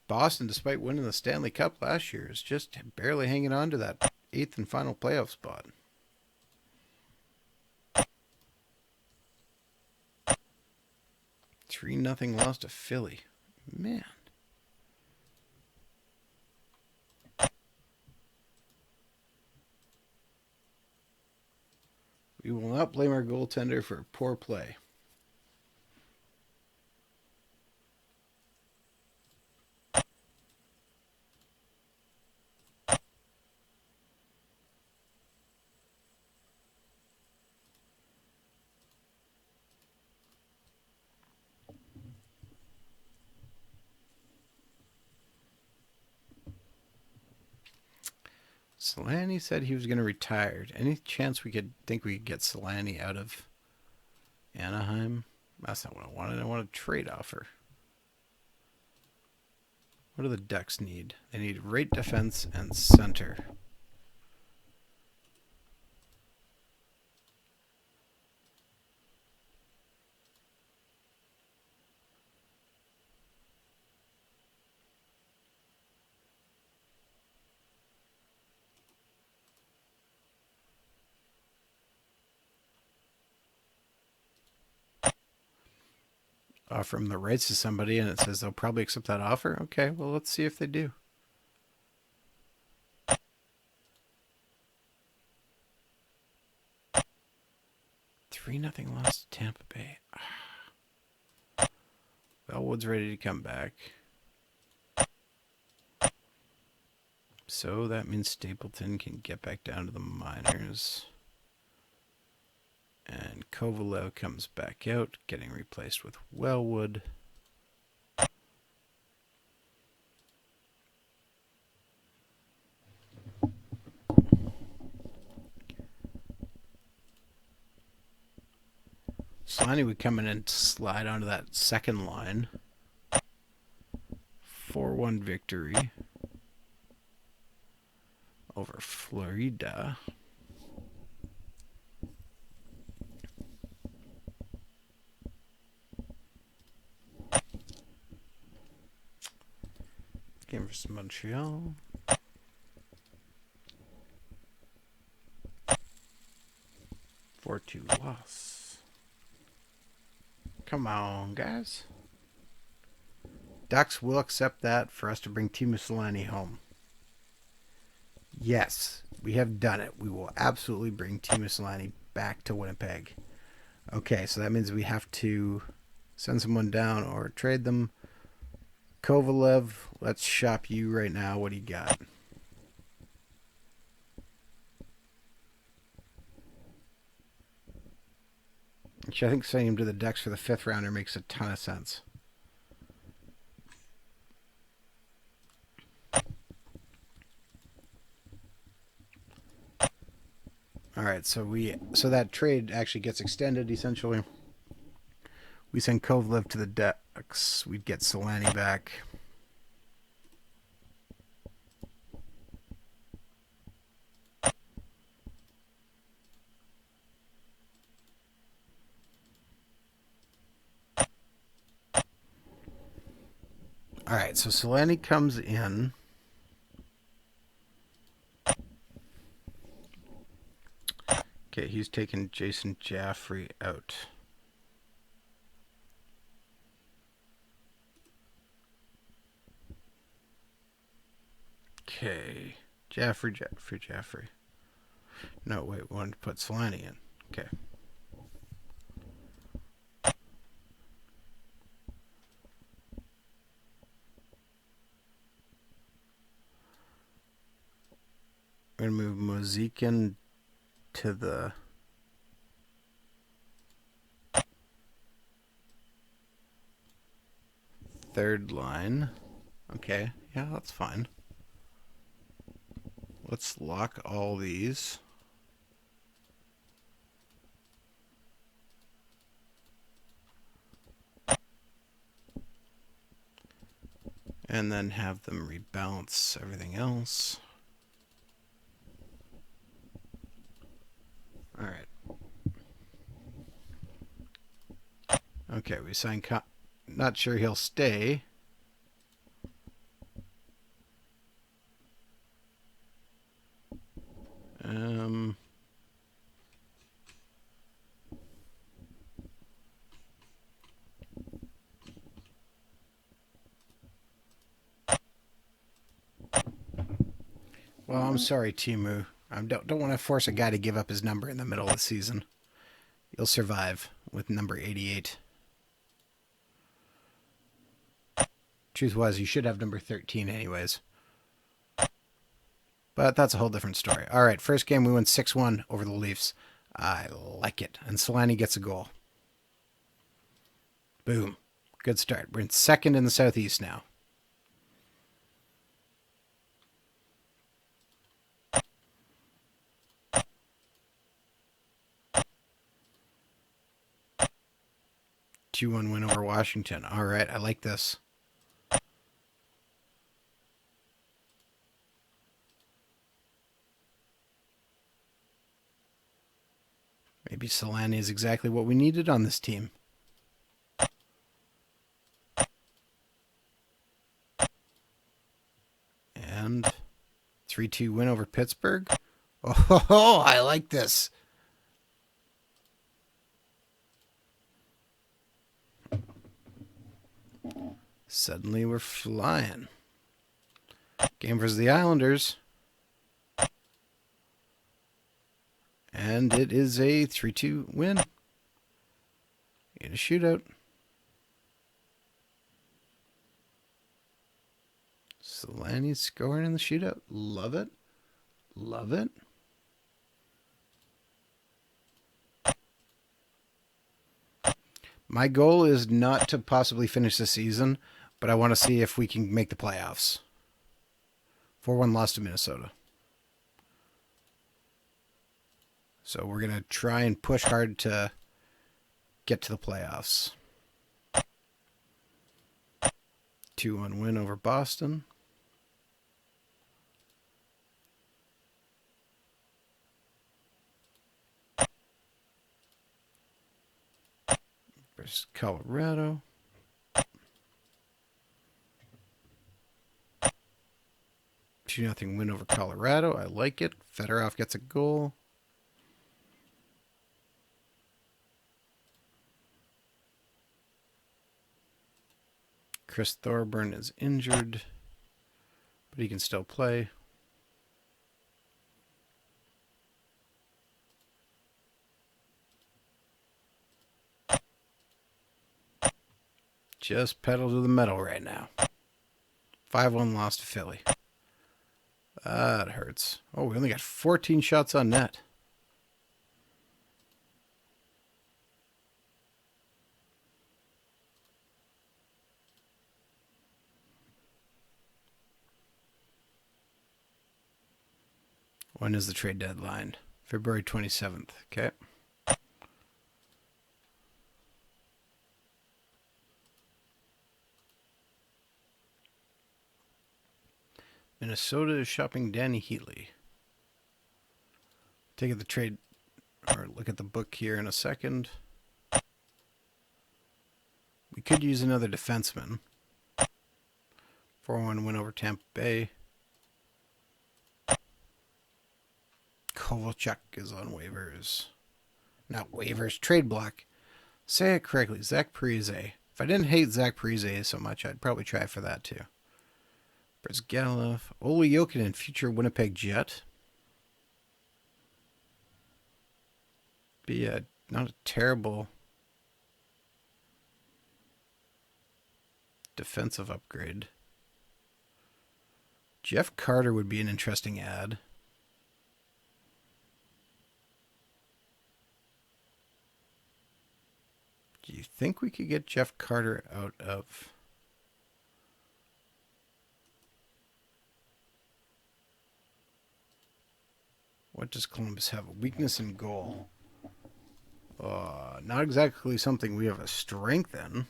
Boston, despite winning the Stanley Cup last year, is just barely hanging on to that 8th and final playoff spot. 3-0 loss to Philly. Man. We will not blame our goaltender for poor play. Solani said he was going to retire. Any chance we could get Solani out of Anaheim. That's not what I wanted. I want a trade offer. What do the Ducks need? They need right defense and center. Offer them the rights to somebody, and it says they'll probably accept that offer. Okay, well, let's see if they do. 3-0 loss to Tampa Bay. Bellwood's ready to come back. So that means Stapleton can get back down to the minors. And Kovalev comes back out, getting replaced with Wellwood. Solani would come in and slide onto that second line. 4-1 victory over Florida. Game versus Montreal. 4-2 loss. Come on, guys. Ducks will accept that for us to bring Teemu Selanne home. Yes, we have done it. We will absolutely bring Teemu Selanne back to Winnipeg. Okay, so that means we have to send someone down or trade them. Kovalev, let's shop you right now. What do you got? Actually, I think sending him to the Ducks for the 5th rounder makes a ton of sense. All right, so that trade actually gets extended essentially. We send Kovalev to the Ducks. We'd get Selanne back. All right, so Selanne comes in. Okay, he's taken Jason Jaffrey out. Okay, Jaffrey. No, wait, we wanted to put Selanne in. Okay. We're going to move Mozikin to the third line. Okay, yeah, that's fine. Let's lock all these. And then have them rebalance everything else. All right. Okay, we signed. Not sure he'll stay. Well, I'm sorry, Teemu. I don't want to force a guy to give up his number in the middle of the season. You'll survive with number 88. Truth was, you should have number 13 anyways. But that's a whole different story. All right, first game we win 6-1 over the Leafs. I like it. And Selanne gets a goal. Boom. Good start. We're in second in the Southeast now. 2-1 win over Washington. All right, I like this. Maybe Solani is exactly what we needed on this team. And 3-2 win over Pittsburgh. Oh, I like this. Suddenly we're flying. Game versus the Islanders. And it is a 3-2 win in a shootout. Solani scoring in the shootout. Love it. Love it. My goal is not to possibly finish the season, but I want to see if we can make the playoffs. 4-1 loss to Minnesota. So we're going to try and push hard to get to the playoffs. 2-1 win over Boston. Versus Colorado. Nothing win over Colorado. I like it. Fedorov gets a goal. Chris Thorburn is injured, but he can still play. Just pedal to the metal right now. 5-1 loss to Philly. That hurts. Oh, we only got 14 shots on net. When is the trade deadline? February 27th. Okay. Minnesota is shopping Danny Heatley. Take the trade, or look at the book here in a second. We could use another defenseman. 4-1 win over Tampa Bay. Kovalchuk is on waivers. Not waivers, trade block. Say it correctly, Zach Parise. If I didn't hate Zach Parise so much, I'd probably try for that too. Brzgalov, Ole Jokinen, future Winnipeg Jet. Be not a terrible defensive upgrade. Jeff Carter would be an interesting ad. Do you think we could get Jeff Carter out of... What does Columbus have? A weakness in goal. Not exactly something we have a strength in.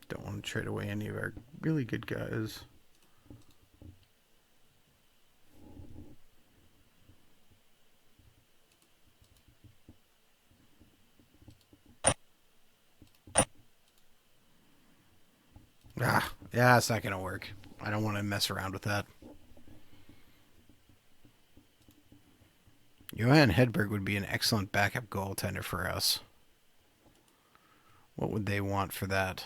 Don't want to trade away any of our really good guys. Yeah, it's not going to work. I don't want to mess around with that. Johan Hedberg would be an excellent backup goaltender for us. What would they want for that?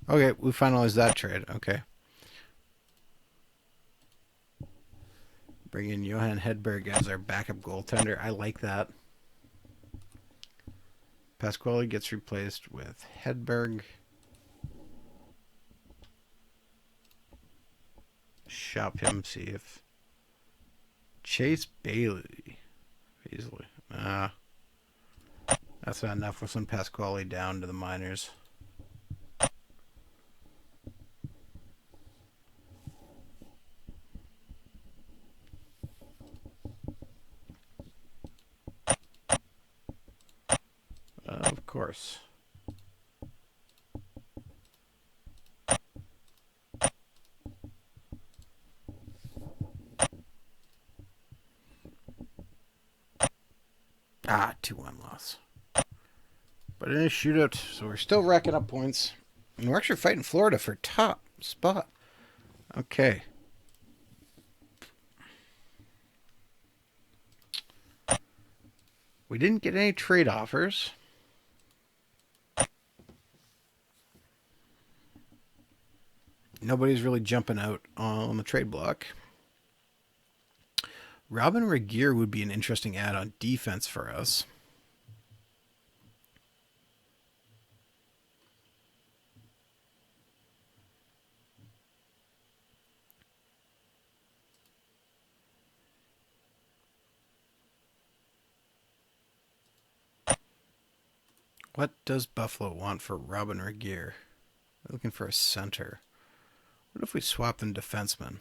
Okay, we finalized that trade. Okay. Bring in Johan Hedberg as our backup goaltender. I like that. Pasquale gets replaced with Hedberg. Shop him, see if Chase Bailey. Easily. That's not enough. We'll send Pasquale down to the minors. Of course. Ah, 2-1 loss. But in a shootout, so we're still racking up points. And we're actually fighting Florida for top spot. Okay. We didn't get any trade offers. Nobody's really jumping out on the trade block. Robin Regeer would be an interesting add on defense for us. What does Buffalo want for Robin Regeer? They're looking for a center. What if we swap them defensemen?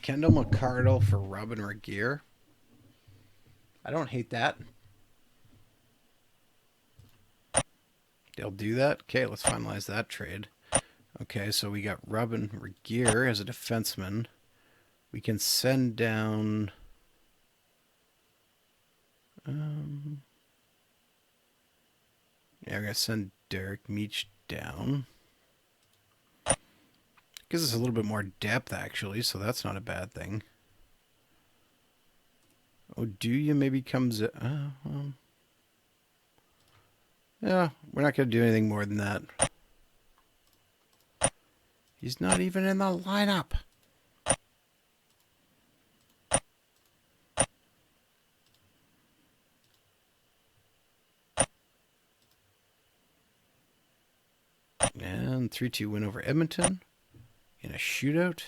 Kendall McCardle for Robin Regeer. I don't hate that. They'll do that? Okay, let's finalize that trade. Okay, so we got Robin Regeer as a defenseman. We can send down... yeah, we're going to send Derek Meach down. Gives us a little bit more depth, actually, so that's not a bad thing. Oduya maybe comes... yeah, we're not going to do anything more than that. He's not even in the lineup. And 3-2 win over Edmonton in a shootout.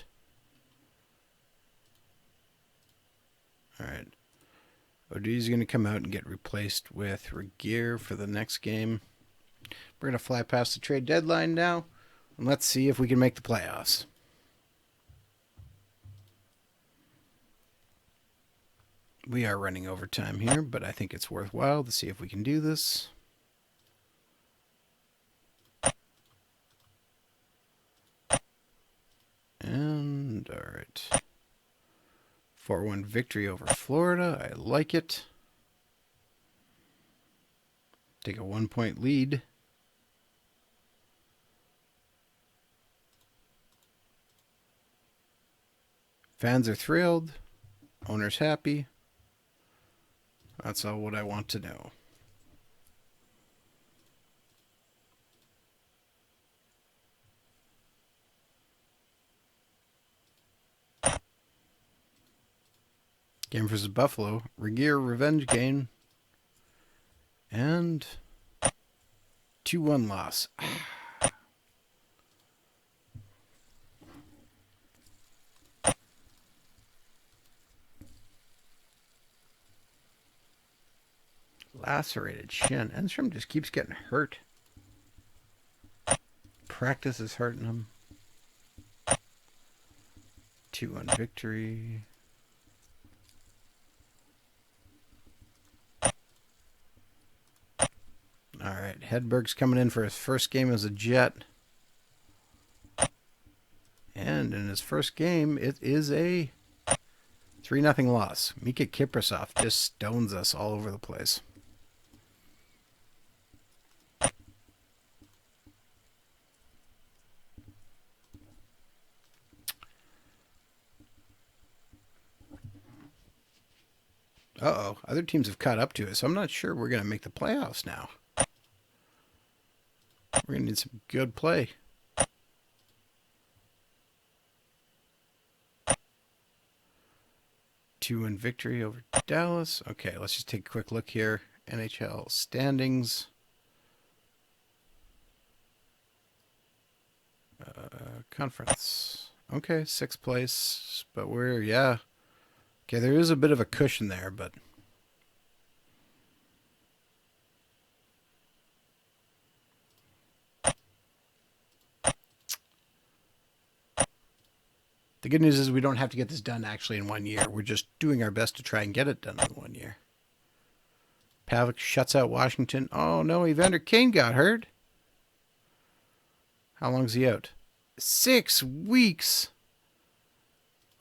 All right. Oduya's going to come out and get replaced with Regeer for the next game. We're going to fly past the trade deadline now, and let's see if we can make the playoffs. We are running overtime here, but I think it's worthwhile to see if we can do this. And, all right. 4-1 victory over Florida. I like it. Take a 1-point lead. Fans are thrilled. Owner's happy. That's all what I want to know. Game versus Buffalo. Regeer revenge game. And 2-1 loss. Lacerated shin. Enstrom just keeps getting hurt. Practice is hurting him. 2-1 victory. All right, Hedberg's coming in for his first game as a Jet. And in his first game, it is a 3-0 loss. Mika Kiprasov just stones us all over the place. Uh-oh. Other teams have caught up to us, so I'm not sure we're going to make the playoffs now. We're going to need some good play. Two-win victory over Dallas. Okay, let's just take a quick look here. NHL standings. Conference. Okay, 6th place. But we're, yeah. Okay, there is a bit of a cushion there, but... The good news is we don't have to get this done actually in 1 year. We're just doing our best to try and get it done in 1 year. Pavelec shuts out Washington. Oh no, Evander Kane got hurt. How long's he out? 6 weeks.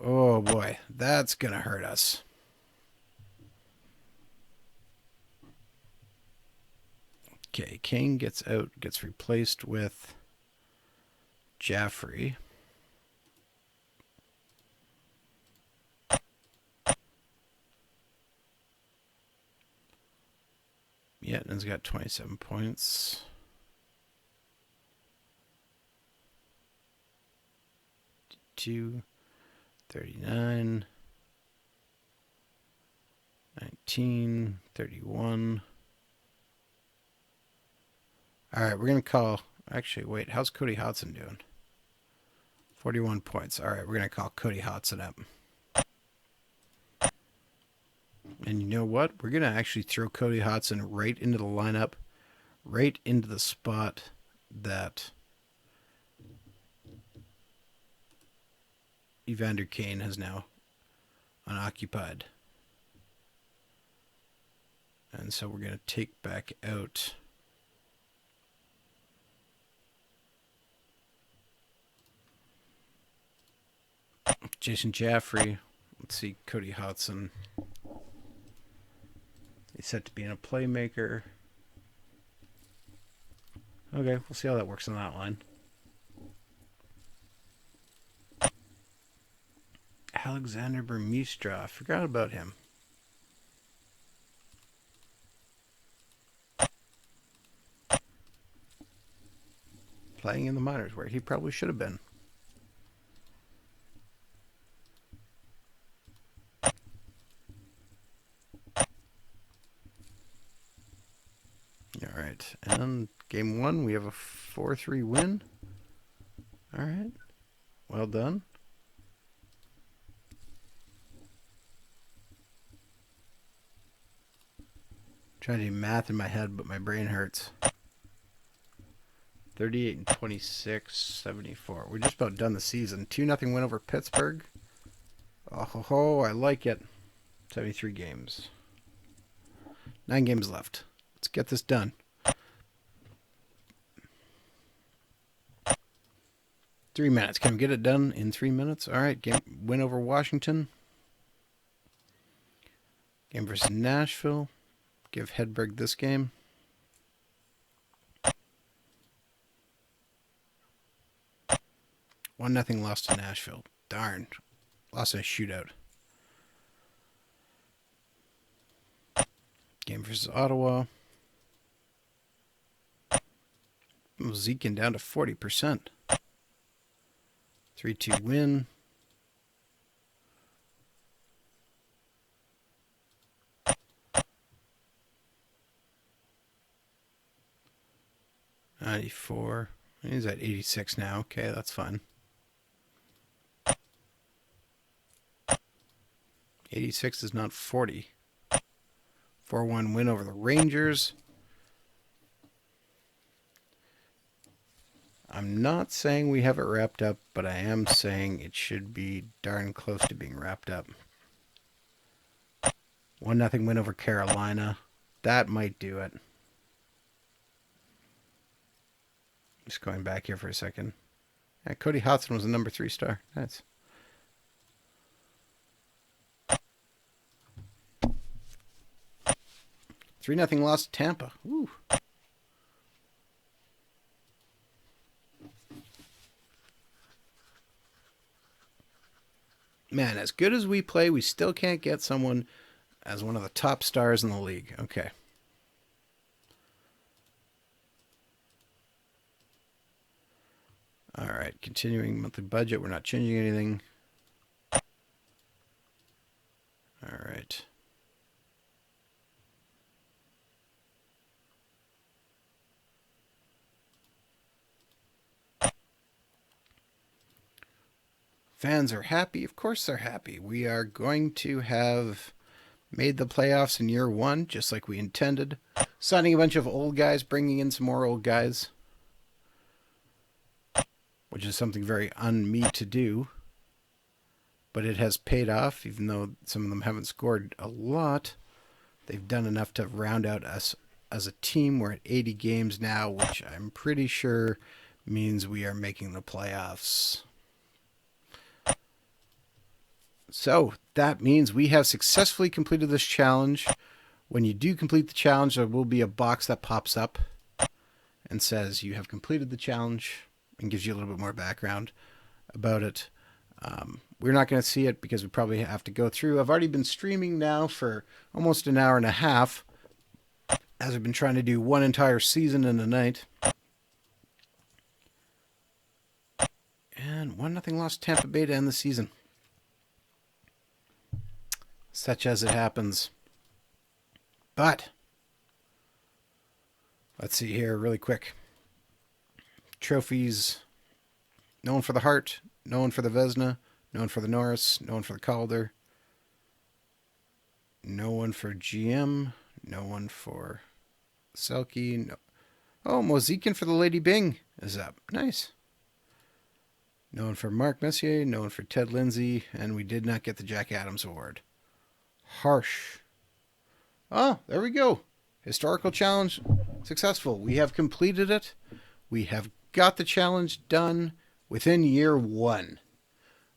Oh boy, that's going to hurt us. Okay, Kane gets out, gets replaced with Jaffrey. Yetman's got 27 points. Two, 39, 19, 31. All right, we're going to call... Actually, wait, how's Cody Hodson doing? 41 points. All right, we're going to call Cody Hodson up. And you know what? We're going to actually throw Cody Hodson right into the lineup, right into the spot that Evander Kane has now unoccupied. And so we're going to take back out Jason Jaffrey. Let's see, Cody Hodson. He's set to be in a playmaker. Okay, we'll see how that works on that line. Alexander Burmistra. I forgot about him. Playing in the minors where he probably should have been. All right, and game 1, we have a 4-3 win. All right, well done. Trying to do math in my head, but my brain hurts. 38 and 26, 74. We're just about done the season. 2-0 win over Pittsburgh. Oh, ho, ho, I like it. 73 games. 9 games left. Let's get this done. 3 minutes. Can we get it done in 3 minutes? All right. Game win over Washington. Game versus Nashville. Give Hedberg this game. One nothing loss to Nashville. Darn. Lost in a shootout. Game versus Ottawa. Zeking down to 40%. 3-2 win. $94. He's at 86 now. Okay, that's fine. 86 is not 40. 4-1 win over the Rangers. I'm not saying we have it wrapped up, but I am saying it should be darn close to being wrapped up. 1-0 win over Carolina. That might do it. Just going back here for a second. Yeah, Cody Hodson was the number 3 star. Nice. Three nothing loss to Tampa. Woo. Man, as good as we play, we still can't get someone as one of the top stars in the league. Okay. All right, continuing monthly budget. We're not changing anything. All right. Fans are happy. Of course they're happy. We are going to have made the playoffs in year one, just like we intended. Signing a bunch of old guys, bringing in some more old guys, which is something very un-me to do. But it has paid off, even though some of them haven't scored a lot. They've done enough to round out us as a team. We're at 80 games now, which I'm pretty sure means we are making the playoffs. So that means we have successfully completed this challenge. When you do complete the challenge, there will be a box that pops up and says you have completed the challenge and gives you a little bit more background about it. We're not going to see it because we probably have to go through. I've already been streaming now for almost an hour and a half, as I've been trying to do one entire season in a night. And 1-0 lost Tampa Bay to end the season. Such as it happens. But let's see here really quick. Trophies. No one for the Hart. No one for the Vezina. No one for the Norris. No one for the Calder. No one for GM. No one for Selke. No. Oh, Mozikin for the Lady Bing is up. Nice. No one for Mark Messier. No one for Ted Lindsay. And we did not get the Jack Adams Award. Harsh. Oh, there we go. Historical challenge successful. We have completed it. We have got the challenge done within year one.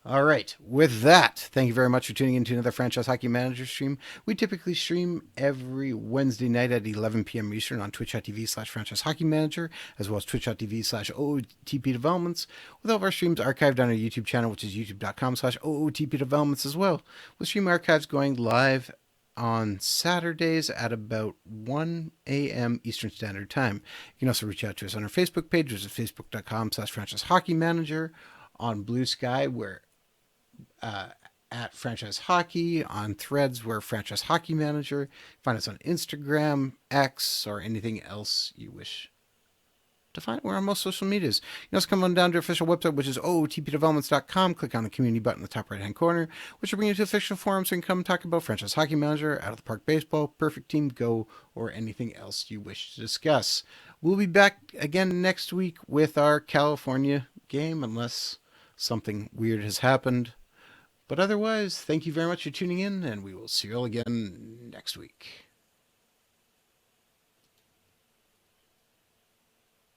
All right. With that, thank you very much for tuning in to another Franchise Hockey Manager stream. We typically stream every Wednesday night at 11 p.m. Eastern on twitch.tv/Franchise Hockey Manager, as well as twitch.tv/OOTP Developments, with all of our streams archived on our YouTube channel, which is youtube.com/OOTP Developments as well, with stream archives going live on Saturdays at about 1 a.m. Eastern Standard Time. You can also reach out to us on our Facebook page, which is facebook.com/Franchise Hockey Manager, on Bluesky, where at Franchise Hockey, on Threads, we're Franchise Hockey Manager. Find us on Instagram, X, or anything else you wish to find. We're on most social medias. You can also come on down to our official website, which is ootpdevelopments.com. Click on the community button in the top right-hand corner, which will bring you to official forums so you can come talk about Franchise Hockey Manager, Out of the Park Baseball, Perfect Team Go, or anything else you wish to discuss. We'll be back again next week with our California game, unless something weird has happened. But otherwise, thank you very much for tuning in, and we will see you all again next week.